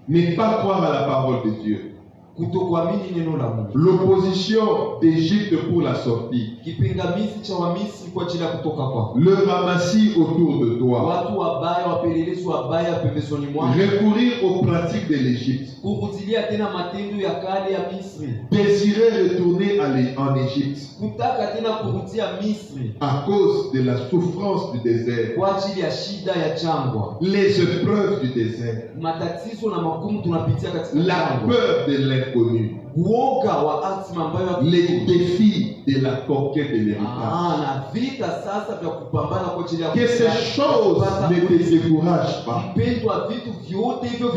Ne pas croire à la parole de Dieu. kutokuamini neno la Mungu. L'opposition d'Égypte pour la sortie. Kipingamizi cha Wamisri kwa ajili ya kutoka kwako. Le ramassis autour de toi. Watu wabaya, wapelelezi wabaya pembezoni mwako. Recourir aux pratiques de l'Égypte. Kurudilia tena matendo ya kale ya Misri. Désirer retourner en Égypte Kutaka tena kurudia Misri à cause de la souffrance du désert. kwa ajili ya shida ya jangwa. Les épreuves du désert. Matatizo na magumu tunapitia katika La jangwa. peur de l'inconnu. Uoga wa hatima ambayo Les défis de la conquête de l'héritage. na vita sasa vya kupambana kwa ajili ya Que ces choses ne te découragent pas. mpendwa, vitu vyote hivyo